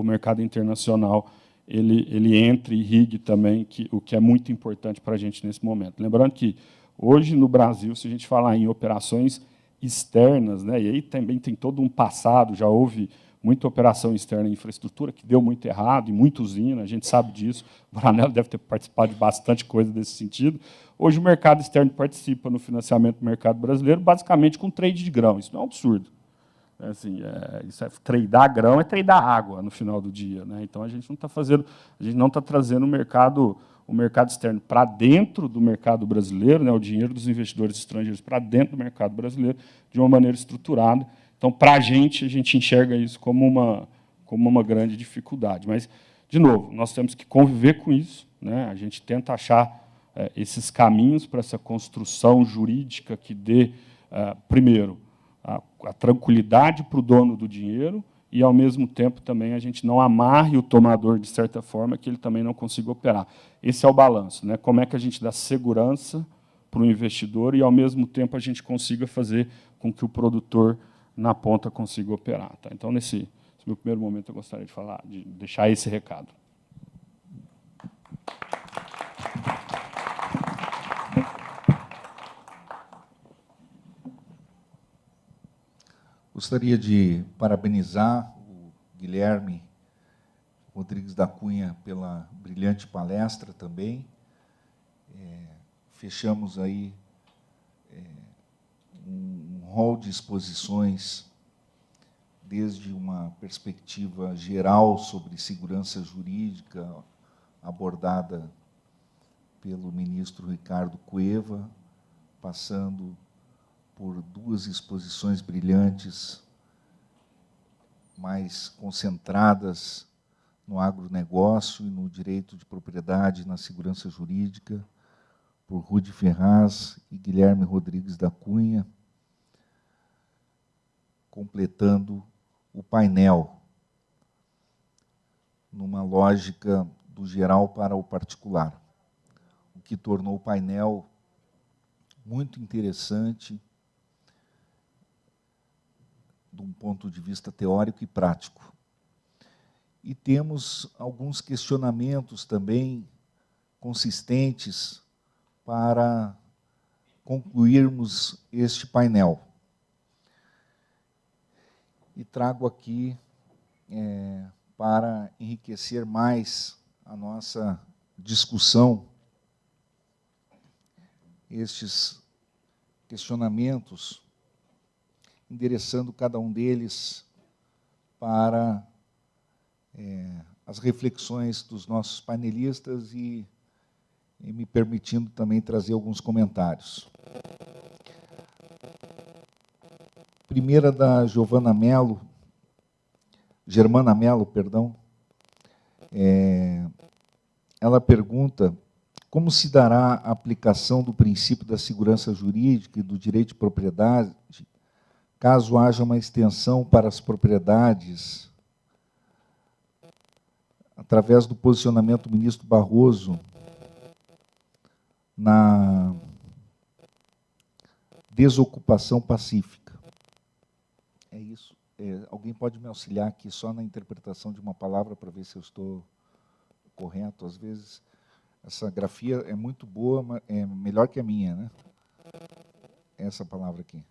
mercado internacional ele entre e irrigue também, o que é muito importante para a gente nesse momento. Lembrando que, hoje, no Brasil, se a gente falar em operações externas, né, e aí também tem todo um passado, já houve muita operação externa em infraestrutura que deu muito errado, e muita usina, a gente sabe disso, o Brunello deve ter participado de bastante coisa desse sentido. Hoje o mercado externo participa no financiamento do mercado brasileiro, basicamente com trade de grão, isso não é um absurdo. Assim, tradear grão é tradear água no final do dia, né? Então a gente não está trazendo o mercado externo para dentro do mercado brasileiro, né? O dinheiro dos investidores estrangeiros para dentro do mercado brasileiro de uma maneira estruturada. Então, para a gente enxerga isso como uma grande dificuldade. Mas, de novo, nós temos que conviver com isso, né? A gente tenta achar esses caminhos para essa construção jurídica que dê, primeiro, a tranquilidade para o dono do dinheiro e, ao mesmo tempo, também a gente não amarre o tomador, de certa forma, que ele também não consiga operar. Esse é o balanço, né? Como é que a gente dá segurança para o investidor e, ao mesmo tempo, a gente consiga fazer com que o produtor, na ponta, consiga operar. Tá? Então, nesse meu primeiro momento, eu gostaria de deixar esse recado. Gostaria de parabenizar o Guilherme Rodrigues da Cunha pela brilhante palestra também. Fechamos aí um rol de exposições, desde uma perspectiva geral sobre segurança jurídica, abordada pelo ministro Ricardo Cueva, passando por duas exposições brilhantes, mais concentradas no agronegócio e no direito de propriedade, na segurança jurídica, por Rudi Ferraz e Guilherme Rodrigues da Cunha, completando o painel, numa lógica do geral para o particular, o que tornou o painel muito interessante, de um ponto de vista teórico e prático. E temos alguns questionamentos também consistentes para concluirmos este painel. E trago aqui, para enriquecer mais a nossa discussão, estes questionamentos, endereçando cada um deles para as reflexões dos nossos panelistas e me permitindo também trazer alguns comentários. primeira da Germana Mello, perdão. Ela pergunta como se dará a aplicação do princípio da segurança jurídica e do direito de propriedade caso haja uma extensão para as propriedades através do posicionamento do ministro Barroso na desocupação pacífica. É isso. Alguém pode me auxiliar aqui só na interpretação de uma palavra para ver se eu estou correto? Às vezes, essa grafia é muito boa, mas é melhor que a minha, né? Essa palavra aqui.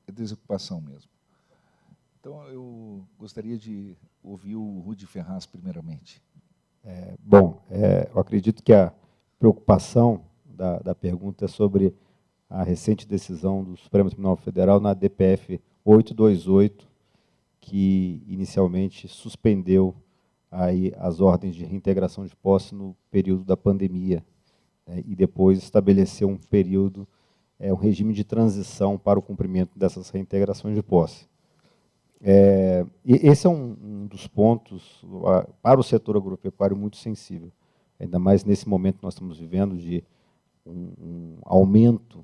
É desocupação mesmo. Então, eu gostaria de ouvir o Rudi Ferraz, primeiramente. Eu acredito que a preocupação da pergunta é sobre a recente decisão do Supremo Tribunal Federal na DPF 828, que inicialmente suspendeu aí as ordens de reintegração de posse no período da pandemia, né, e depois estabeleceu um período, um regime de transição para o cumprimento dessas reintegrações de posse. E esse é um dos pontos para o setor agropecuário muito sensível, ainda mais nesse momento que nós estamos vivendo de um aumento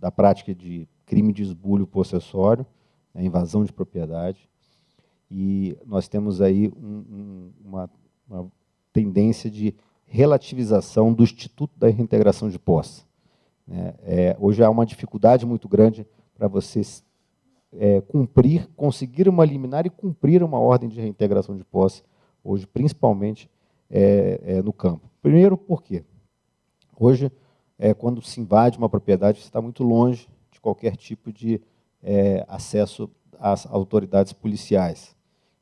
da prática de crime de esbulho possessório, né, invasão de propriedade, e nós temos aí uma tendência de relativização do Instituto da Reintegração de Posse. Né? Hoje há uma dificuldade muito grande para vocês conseguir uma liminar e cumprir uma ordem de reintegração de posse, hoje, principalmente no campo. Primeiro, por quê? Hoje, quando se invade uma propriedade, você está muito longe de qualquer tipo de acesso às autoridades policiais.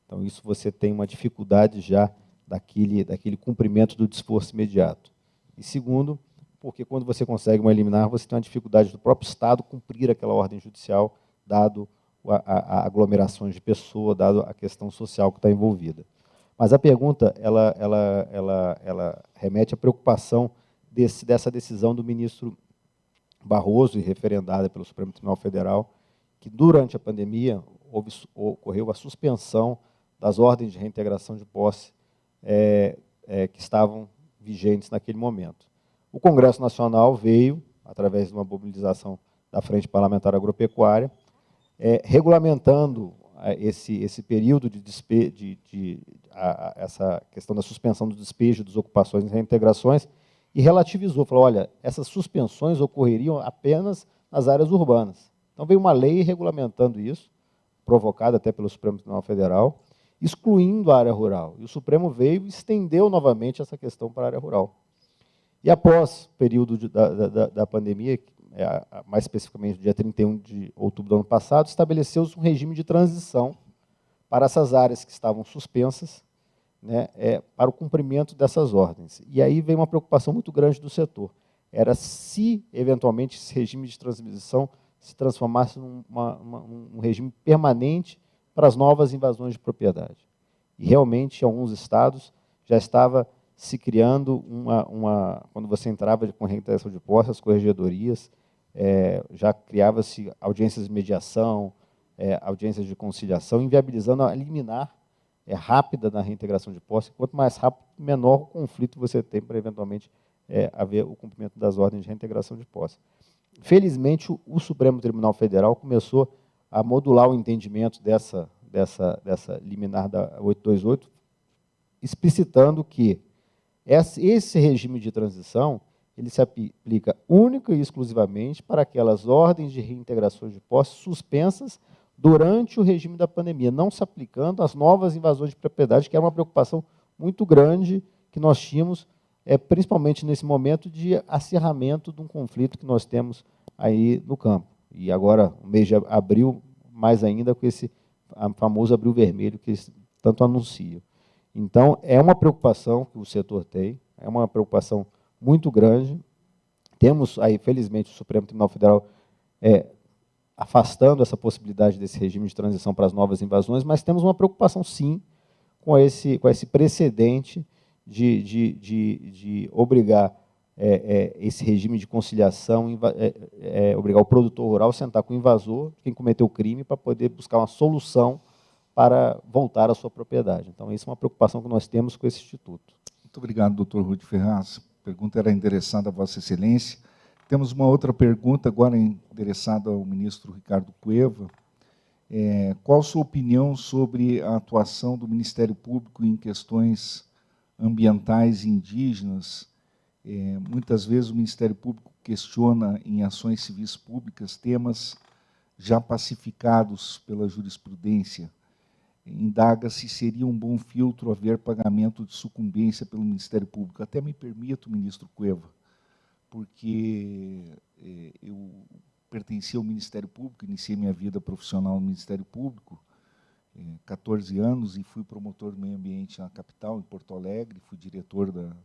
Então, isso você tem uma dificuldade já daquele cumprimento do desforço imediato. E segundo, porque quando você consegue uma liminar, você tem uma dificuldade do próprio Estado cumprir aquela ordem judicial, dado a aglomerações de pessoas, dado a questão social que está envolvida. Mas a pergunta, ela remete à preocupação dessa decisão do ministro Barroso, e referendada pelo Supremo Tribunal Federal, que durante a pandemia ocorreu a suspensão das ordens de reintegração de posse que estavam vigentes naquele momento. O Congresso Nacional veio, através de uma mobilização da Frente Parlamentar Agropecuária, regulamentando esse período essa questão da suspensão do despejo, desocupações e reintegrações, e relativizou, falou, olha, essas suspensões ocorreriam apenas nas áreas urbanas. Então veio uma lei regulamentando isso, provocada até pelo Supremo Tribunal Federal, excluindo a área rural. E o Supremo veio e estendeu novamente essa questão para a área rural. E após o período da pandemia, mais especificamente no dia 31 de outubro do ano passado, estabeleceu-se um regime de transição para essas áreas que estavam suspensas, né, para o cumprimento dessas ordens. E aí vem uma preocupação muito grande do setor. Era se, eventualmente, esse regime de transição se transformasse num regime permanente para as novas invasões de propriedade. E, realmente, em alguns estados, já estava se criando quando você entrava com reintegração de posse, as corregedorias, já criava-se audiências de mediação, audiências de conciliação, inviabilizando a liminar rápida na reintegração de posse. Quanto mais rápido, menor o conflito você tem para, eventualmente, haver o cumprimento das ordens de reintegração de posse. Felizmente, o Supremo Tribunal Federal começou a modular o entendimento dessa liminar da 828, explicitando que esse regime de transição ele se aplica única e exclusivamente para aquelas ordens de reintegração de posse suspensas durante o regime da pandemia, não se aplicando às novas invasões de propriedade, que era uma preocupação muito grande que nós tínhamos, principalmente nesse momento de acirramento de um conflito que nós temos aí no campo. E agora, no mês de abril, mais ainda com esse famoso abril vermelho que eles tanto anunciam. Então, é uma preocupação que o setor tem, é uma preocupação muito grande. Temos aí, felizmente, o Supremo Tribunal Federal afastando essa possibilidade desse regime de transição para as novas invasões, mas temos uma preocupação, sim, com esse precedente de obrigar esse regime de conciliação, obrigar o produtor rural a sentar com o invasor, quem cometeu o crime, para poder buscar uma solução para voltar à sua propriedade. Então, isso é uma preocupação que nós temos com esse instituto. Muito obrigado, doutor Rudi Ferraz. A pergunta era endereçada a Vossa Excelência. Temos uma outra pergunta, agora endereçada ao ministro Ricardo Cueva. Qual a sua opinião sobre a atuação do Ministério Público em questões ambientais e indígenas? Muitas vezes o Ministério Público questiona em ações civis públicas temas já pacificados pela jurisprudência. Indaga se seria um bom filtro haver pagamento de sucumbência pelo Ministério Público. Até me permito, ministro Cueva, porque eu pertenci ao Ministério Público, iniciei minha vida profissional no Ministério Público, 14 anos, e fui promotor do meio ambiente na capital, em Porto Alegre, fui diretor da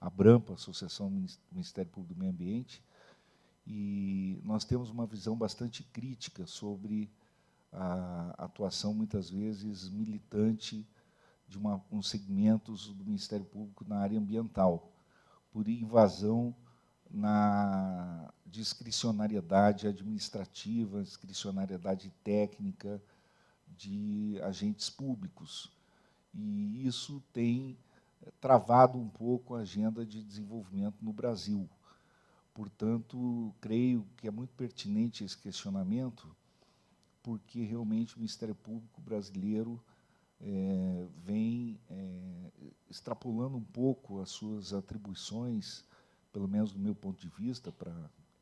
ABRAMPA, Associação do Ministério Público do Meio Ambiente, e nós temos uma visão bastante crítica sobre a atuação, muitas vezes, militante de uns segmentos do Ministério Público na área ambiental, por invasão na discricionariedade administrativa, discricionariedade técnica de agentes públicos. E isso tem travado um pouco a agenda de desenvolvimento no Brasil. Portanto, creio que é muito pertinente esse questionamento, porque realmente o Ministério Público brasileiro vem extrapolando um pouco as suas atribuições, pelo menos do meu ponto de vista, para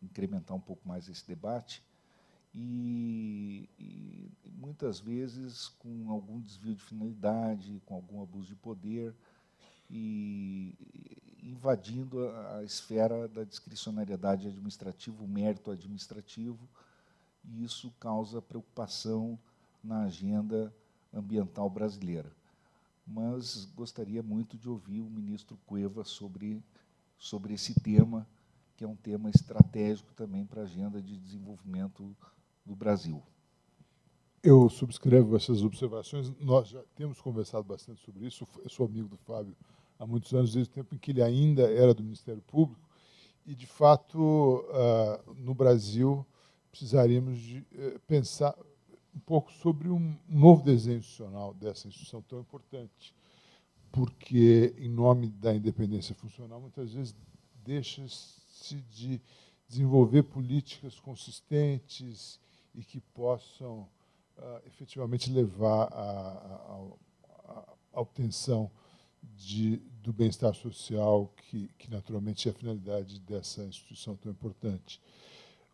incrementar um pouco mais esse debate, e muitas vezes com algum desvio de finalidade, com algum abuso de poder, e invadindo a esfera da discricionariedade administrativa, o mérito administrativo, e isso causa preocupação na agenda ambiental brasileira. Mas gostaria muito de ouvir o ministro Cueva sobre esse tema, que é um tema estratégico também para a agenda de desenvolvimento do Brasil. Eu subscrevo essas observações. Nós já temos conversado bastante sobre isso. Eu sou amigo do Fábio há muitos anos, desde o tempo em que ele ainda era do Ministério Público, e, de fato, no Brasil, precisaríamos de pensar um pouco sobre um novo desenho institucional dessa instituição tão importante, porque, em nome da independência funcional, muitas vezes deixa-se de desenvolver políticas consistentes e que possam efetivamente levar à obtenção do bem-estar social, que naturalmente é a finalidade dessa instituição tão importante.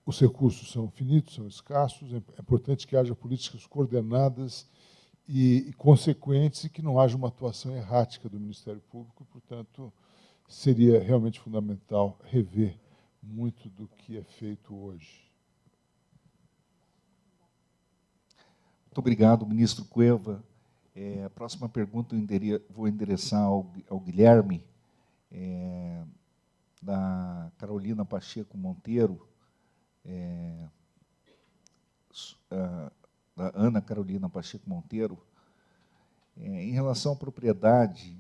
Os recursos são finitos, são escassos, é importante que haja políticas coordenadas e consequentes, e que não haja uma atuação errática do Ministério Público, e, portanto, seria realmente fundamental rever muito do que é feito hoje. Muito obrigado, ministro Cueva. A próxima pergunta eu vou endereçar ao Guilherme, da Carolina Pacheco Monteiro, da Ana Carolina Pacheco Monteiro. Em relação à propriedade,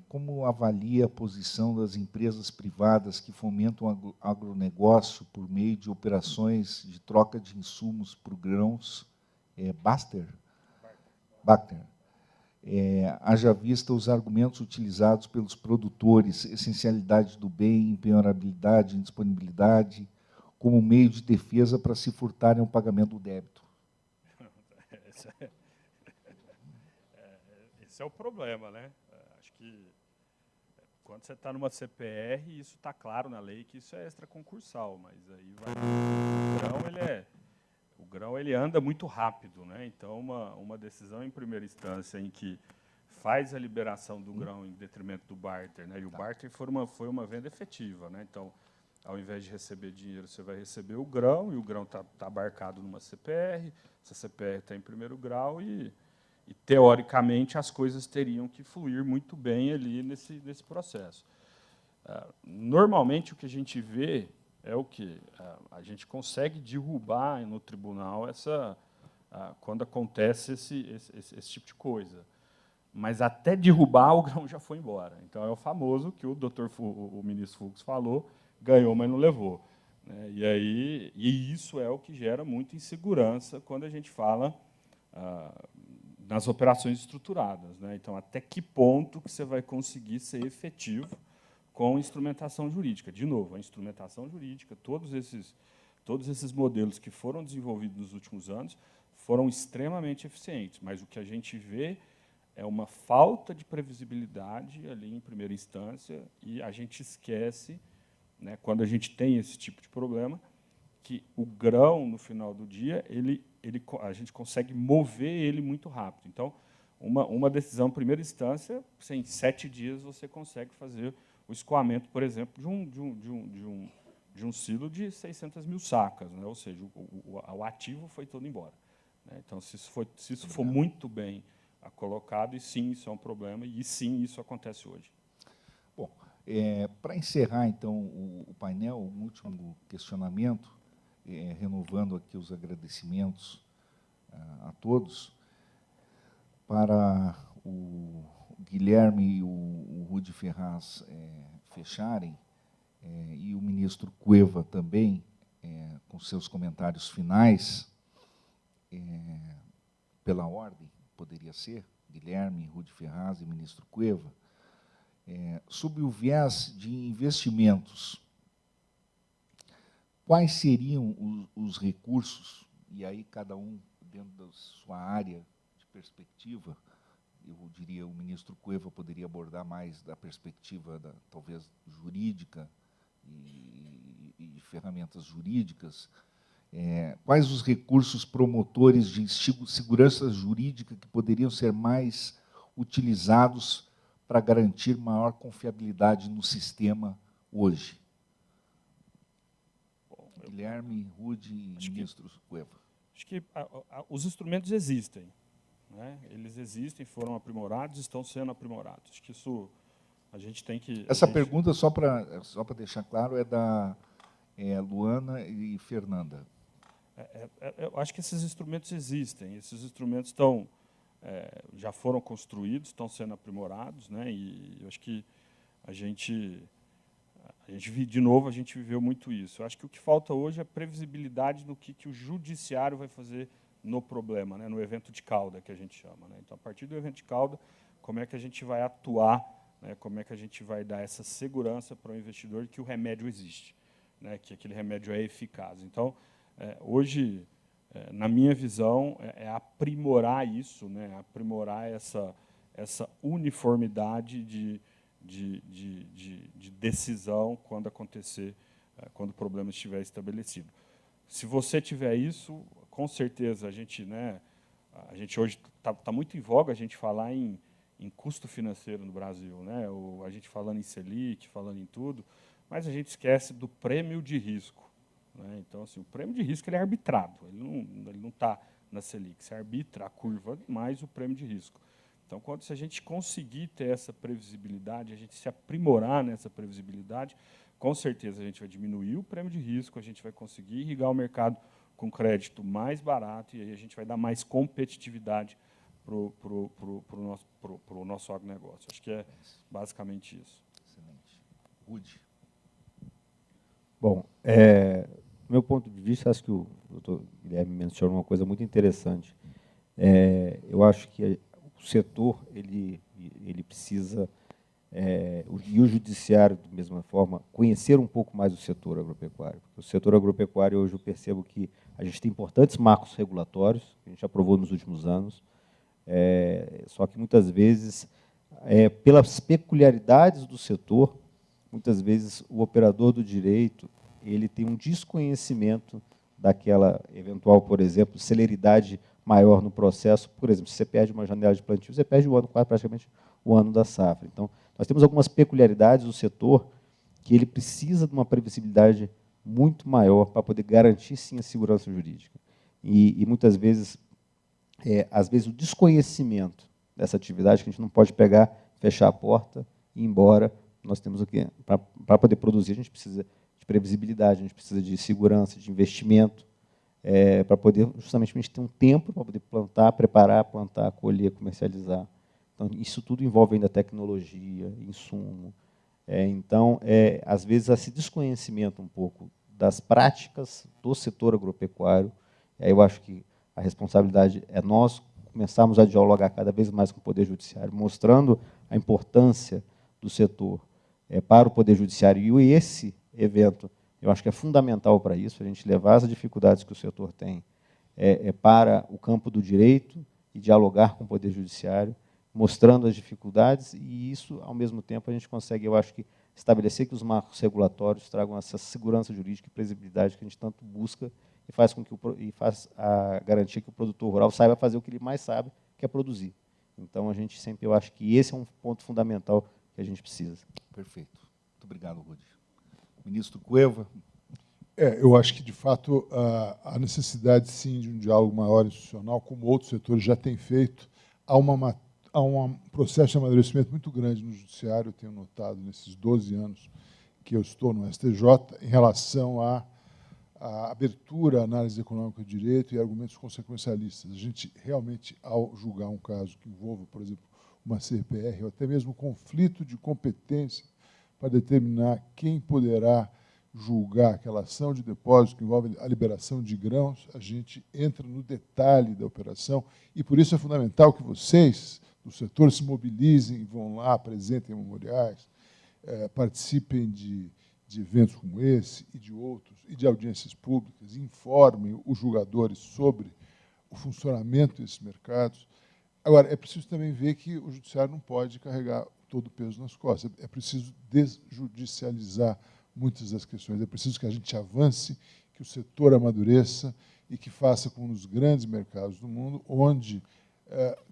como avalia a posição das empresas privadas que fomentam o agronegócio por meio de operações de troca de insumos por grãos, Barter? Haja vista os argumentos utilizados pelos produtores, essencialidade do bem, impenhorabilidade, indisponibilidade, como meio de defesa para se furtarem ao pagamento do débito. Esse é o problema, né? Acho que quando você está numa CPR, isso está claro na lei que isso é extraconcursal, mas aí vai. O grão ele anda muito rápido, né? Então uma decisão em primeira instância em que faz a liberação do grão em detrimento do barter, né? E o barter foi uma venda efetiva, né? Então, ao invés de receber dinheiro, você vai receber o grão, e o grão está abarcado numa CPR, essa CPR está em primeiro grau, e, teoricamente, as coisas teriam que fluir muito bem ali nesse processo. Normalmente, o que a gente vê é o que a gente consegue derrubar no tribunal quando acontece esse tipo de coisa. mas até derrubar o grão já foi embora. Então, é o famoso que o ministro Fux falou, ganhou, mas não levou. E isso é o que gera muita insegurança quando a gente fala nas operações estruturadas. Então, até que ponto que você vai conseguir ser efetivo com instrumentação jurídica? De novo, a instrumentação jurídica, todos esses modelos que foram desenvolvidos nos últimos anos foram extremamente eficientes, mas o que a gente vê é uma falta de previsibilidade ali em primeira instância, e a gente esquece, quando a gente tem esse tipo de problema, que o grão, no final do dia, a gente consegue mover ele muito rápido. Então, uma decisão em primeira instância, em 7 dias você consegue fazer o escoamento, por exemplo, de um silo de 600 mil sacas, ou seja, o ativo foi todo embora. Então, se isso for muito bem colocado, e sim, isso é um problema, e sim, isso acontece hoje. Bom, para encerrar, então, o painel, um último questionamento, renovando aqui os agradecimentos a todos, para o Guilherme e o Rudi Ferraz fecharem, e o ministro Cueva também, com seus comentários finais, pela ordem, poderia ser, Guilherme, Rudi Ferraz e ministro Cueva, sob o viés de investimentos, quais seriam os recursos, e aí cada um dentro da sua área de perspectiva, eu diria, o ministro Cueva poderia abordar mais da perspectiva, talvez, jurídica e ferramentas jurídicas, quais os recursos promotores de segurança jurídica que poderiam ser mais utilizados para garantir maior confiabilidade no sistema hoje? Guilherme, Rudi e ministro Cueva. Acho que os instrumentos existem. Eles existem, foram aprimorados, estão sendo aprimorados. Acho que isso a gente tem que... Essa pergunta, só para deixar claro, é da Luana e Fernanda. Eu acho que esses instrumentos existem. Esses instrumentos já foram construídos, estão sendo aprimorados, e eu acho que de novo, a gente viveu muito isso. Eu acho que o que falta hoje é previsibilidade do que o judiciário vai fazer no problema, no evento de cauda, que a gente chama. Então, a partir do evento de cauda, como é que a gente vai atuar, como é que a gente vai dar essa segurança para o investidor de que o remédio existe, que aquele remédio é eficaz. Então, hoje, na minha visão, é aprimorar isso, aprimorar essa uniformidade de decisão quando quando o problema estiver estabelecido. Se você tiver isso, com certeza a gente hoje está muito em voga a gente falar em custo financeiro no Brasil, a gente falando em Selic, falando em tudo, mas a gente esquece do prêmio de risco. Então, assim, o prêmio de risco ele é arbitrado, ele não está na Selic, se arbitra a curva mais o prêmio de risco. Então, se a gente conseguir ter essa previsibilidade, a gente se aprimorar nessa previsibilidade, com certeza a gente vai diminuir o prêmio de risco, a gente vai conseguir irrigar o mercado com crédito mais barato, e aí a gente vai dar mais competitividade para o nosso agronegócio. Acho que é basicamente isso. Excelente. Rudi. Bom, do meu ponto de vista, acho que o doutor Guilherme mencionou uma coisa muito interessante. Eu acho que o setor ele precisa, e o judiciário, da mesma forma, conhecer um pouco mais o setor agropecuário. Porque o setor agropecuário, hoje, eu percebo que a gente tem importantes marcos regulatórios, que a gente aprovou nos últimos anos, só que, muitas vezes, pelas peculiaridades do setor, muitas vezes o operador do direito ele tem um desconhecimento daquela eventual, por exemplo, celeridade maior no processo. Por exemplo, se você perde uma janela de plantio, você perde praticamente o ano da safra. Então, nós temos algumas peculiaridades do setor que ele precisa de uma previsibilidade muito maior para poder garantir, sim, a segurança jurídica. E muitas vezes, às vezes, o desconhecimento dessa atividade, que a gente não pode pegar, fechar a porta e ir embora. Nós temos aqui, para poder produzir, a gente precisa de previsibilidade, a gente precisa de segurança, de investimento, para poder, justamente, a gente ter um tempo para poder plantar, preparar, plantar, colher, comercializar. Então, Então, isso tudo envolve ainda tecnologia, insumo. Então, às vezes, esse desconhecimento um pouco das práticas do setor agropecuário, aí eu acho que a responsabilidade é nós começarmos a dialogar cada vez mais com o Poder Judiciário, mostrando a importância do setor para o Poder Judiciário. E esse evento, eu acho que é fundamental para isso, a gente levar as dificuldades que o setor tem para o campo do direito e dialogar com o Poder Judiciário, mostrando as dificuldades, e isso, ao mesmo tempo, a gente consegue, eu acho que, estabelecer que os marcos regulatórios tragam essa segurança jurídica e previsibilidade que a gente tanto busca e faz com que faz a garantia que o produtor rural saiba fazer o que ele mais sabe, que é produzir. Então, a gente sempre, eu acho que esse é um ponto fundamental que a gente precisa. Perfeito. Muito obrigado, Rudi. Ministro Cueva. Eu acho que, de fato, há necessidade, sim, de um diálogo maior institucional, como outros setores já têm feito. Há um processo de amadurecimento muito grande no Judiciário, eu tenho notado nesses 12 anos que eu estou no STJ, em relação à abertura à análise econômica do direito e argumentos consequencialistas. A gente, realmente, ao julgar um caso que envolva, por exemplo, uma CPR, ou até mesmo conflito de competência para determinar quem poderá julgar aquela ação de depósito que envolve a liberação de grãos, a gente entra no detalhe da operação, e por isso é fundamental que vocês, do setor, se mobilizem, vão lá, apresentem memoriais, participem de eventos como esse e de outros, e de audiências públicas, informem os julgadores sobre o funcionamento desses mercados. Agora, é preciso também ver que o Judiciário não pode carregar todo o peso nas costas, é preciso desjudicializar muitas das questões, é preciso que a gente avance, que o setor amadureça e que faça como nos grandes mercados do mundo, onde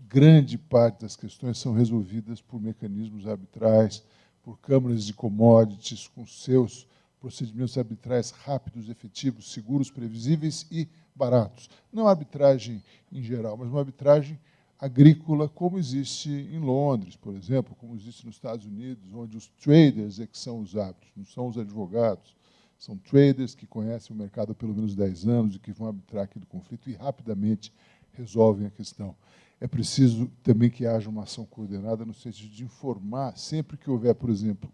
grande parte das questões são resolvidas por mecanismos arbitrais, por câmaras de commodities, com seus procedimentos arbitrais rápidos, efetivos, seguros, previsíveis e baratos. Não a arbitragem em geral, mas uma arbitragem agrícola, como existe em Londres, por exemplo, como existe nos Estados Unidos, onde os traders é que são os árbitros, não são os advogados. São traders que conhecem o mercado há pelo menos 10 anos e que vão arbitrar aquele conflito e rapidamente resolvem a questão. É preciso também que haja uma ação coordenada no sentido de informar, sempre que houver, por exemplo,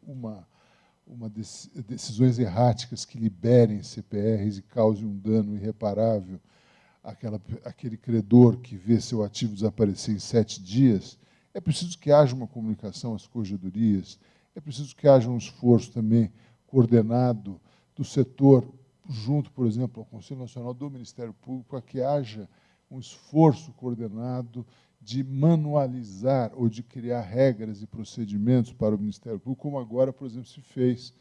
decisões erráticas que liberem CPRs e causem um dano irreparável àquele credor que vê seu ativo desaparecer em 7 dias, é preciso que haja uma comunicação às corregedorias, é preciso que haja um esforço também coordenado do setor, junto, por exemplo, ao Conselho Nacional do Ministério Público, para que haja um esforço coordenado de manualizar ou de criar regras e procedimentos para o Ministério Público, como agora, por exemplo, se fez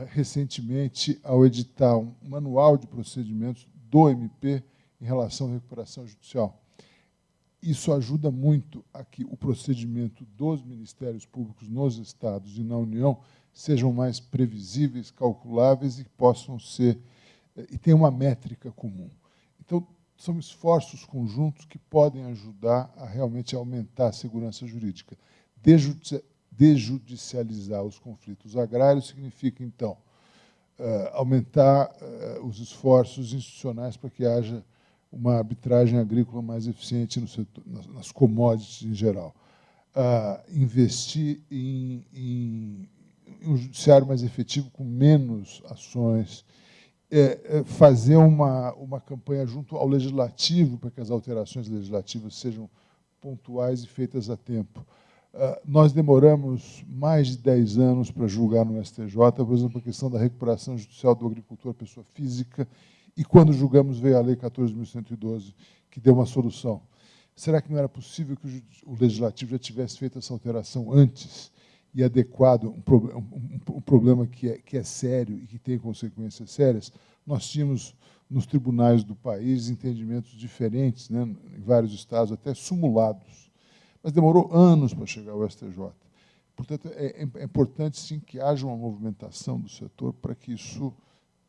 recentemente ao editar um manual de procedimentos do MP em relação à recuperação judicial. Isso ajuda muito a que o procedimento dos ministérios públicos nos estados e na União sejam mais previsíveis, calculáveis e possam ser e tenham uma métrica comum. Então, são esforços conjuntos que podem ajudar a realmente aumentar a segurança jurídica. Desjudicializar os conflitos agrários significa, então, aumentar os esforços institucionais para que haja uma arbitragem agrícola mais eficiente no setor, nas commodities em geral. Investir em um judiciário mais efetivo, com menos ações, fazer uma campanha junto ao legislativo para que as alterações legislativas sejam pontuais e feitas a tempo. Nós demoramos mais de 10 anos para julgar no STJ, por exemplo, a questão da recuperação judicial do agricultor, pessoa física, e quando julgamos veio a Lei 14.112, que deu uma solução. Será que não era possível que o Legislativo já tivesse feito essa alteração antes e adequado um problema que é sério e que tem consequências sérias? Nós tínhamos nos tribunais do país entendimentos diferentes, né, em vários estados, até simulados, mas demorou anos para chegar ao STJ. Portanto, é importante, sim, que haja uma movimentação do setor para que isso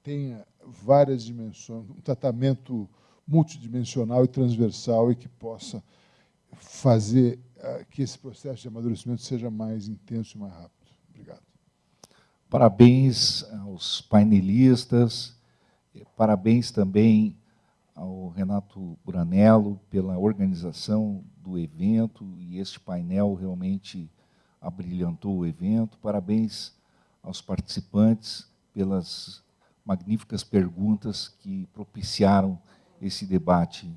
tenha várias dimensões, um tratamento multidimensional e transversal e que possa fazer que esse processo de amadurecimento seja mais intenso e mais rápido. Obrigado. Parabéns aos painelistas, parabéns também ao Renato Buranello pela organização do do evento, e este painel realmente abrilhantou o evento. Parabéns aos participantes pelas magníficas perguntas que propiciaram esse debate,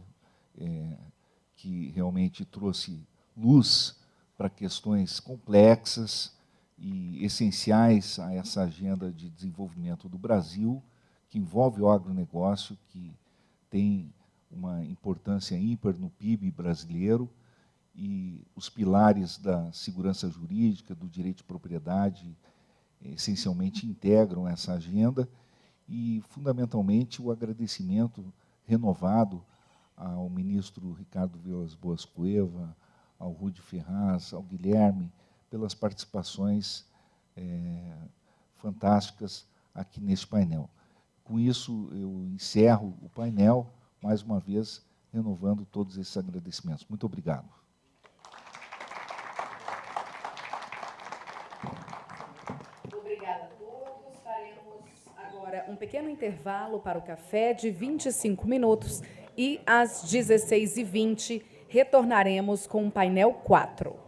que realmente trouxe luz para questões complexas e essenciais a essa agenda de desenvolvimento do Brasil, que envolve o agronegócio, que tem uma importância ímpar no PIB brasileiro, e os pilares da segurança jurídica, do direito de propriedade, essencialmente integram essa agenda, e, fundamentalmente, o agradecimento renovado ao ministro Ricardo Vilas Boas Cueva, ao Rudi Ferraz, ao Guilherme, pelas participações fantásticas aqui neste painel. Com isso, eu encerro o painel, mais uma vez, renovando todos esses agradecimentos. Muito obrigado. Obrigada a todos. Faremos agora um pequeno intervalo para o café de 25 minutos e, às 16h20, retornaremos com o painel 4.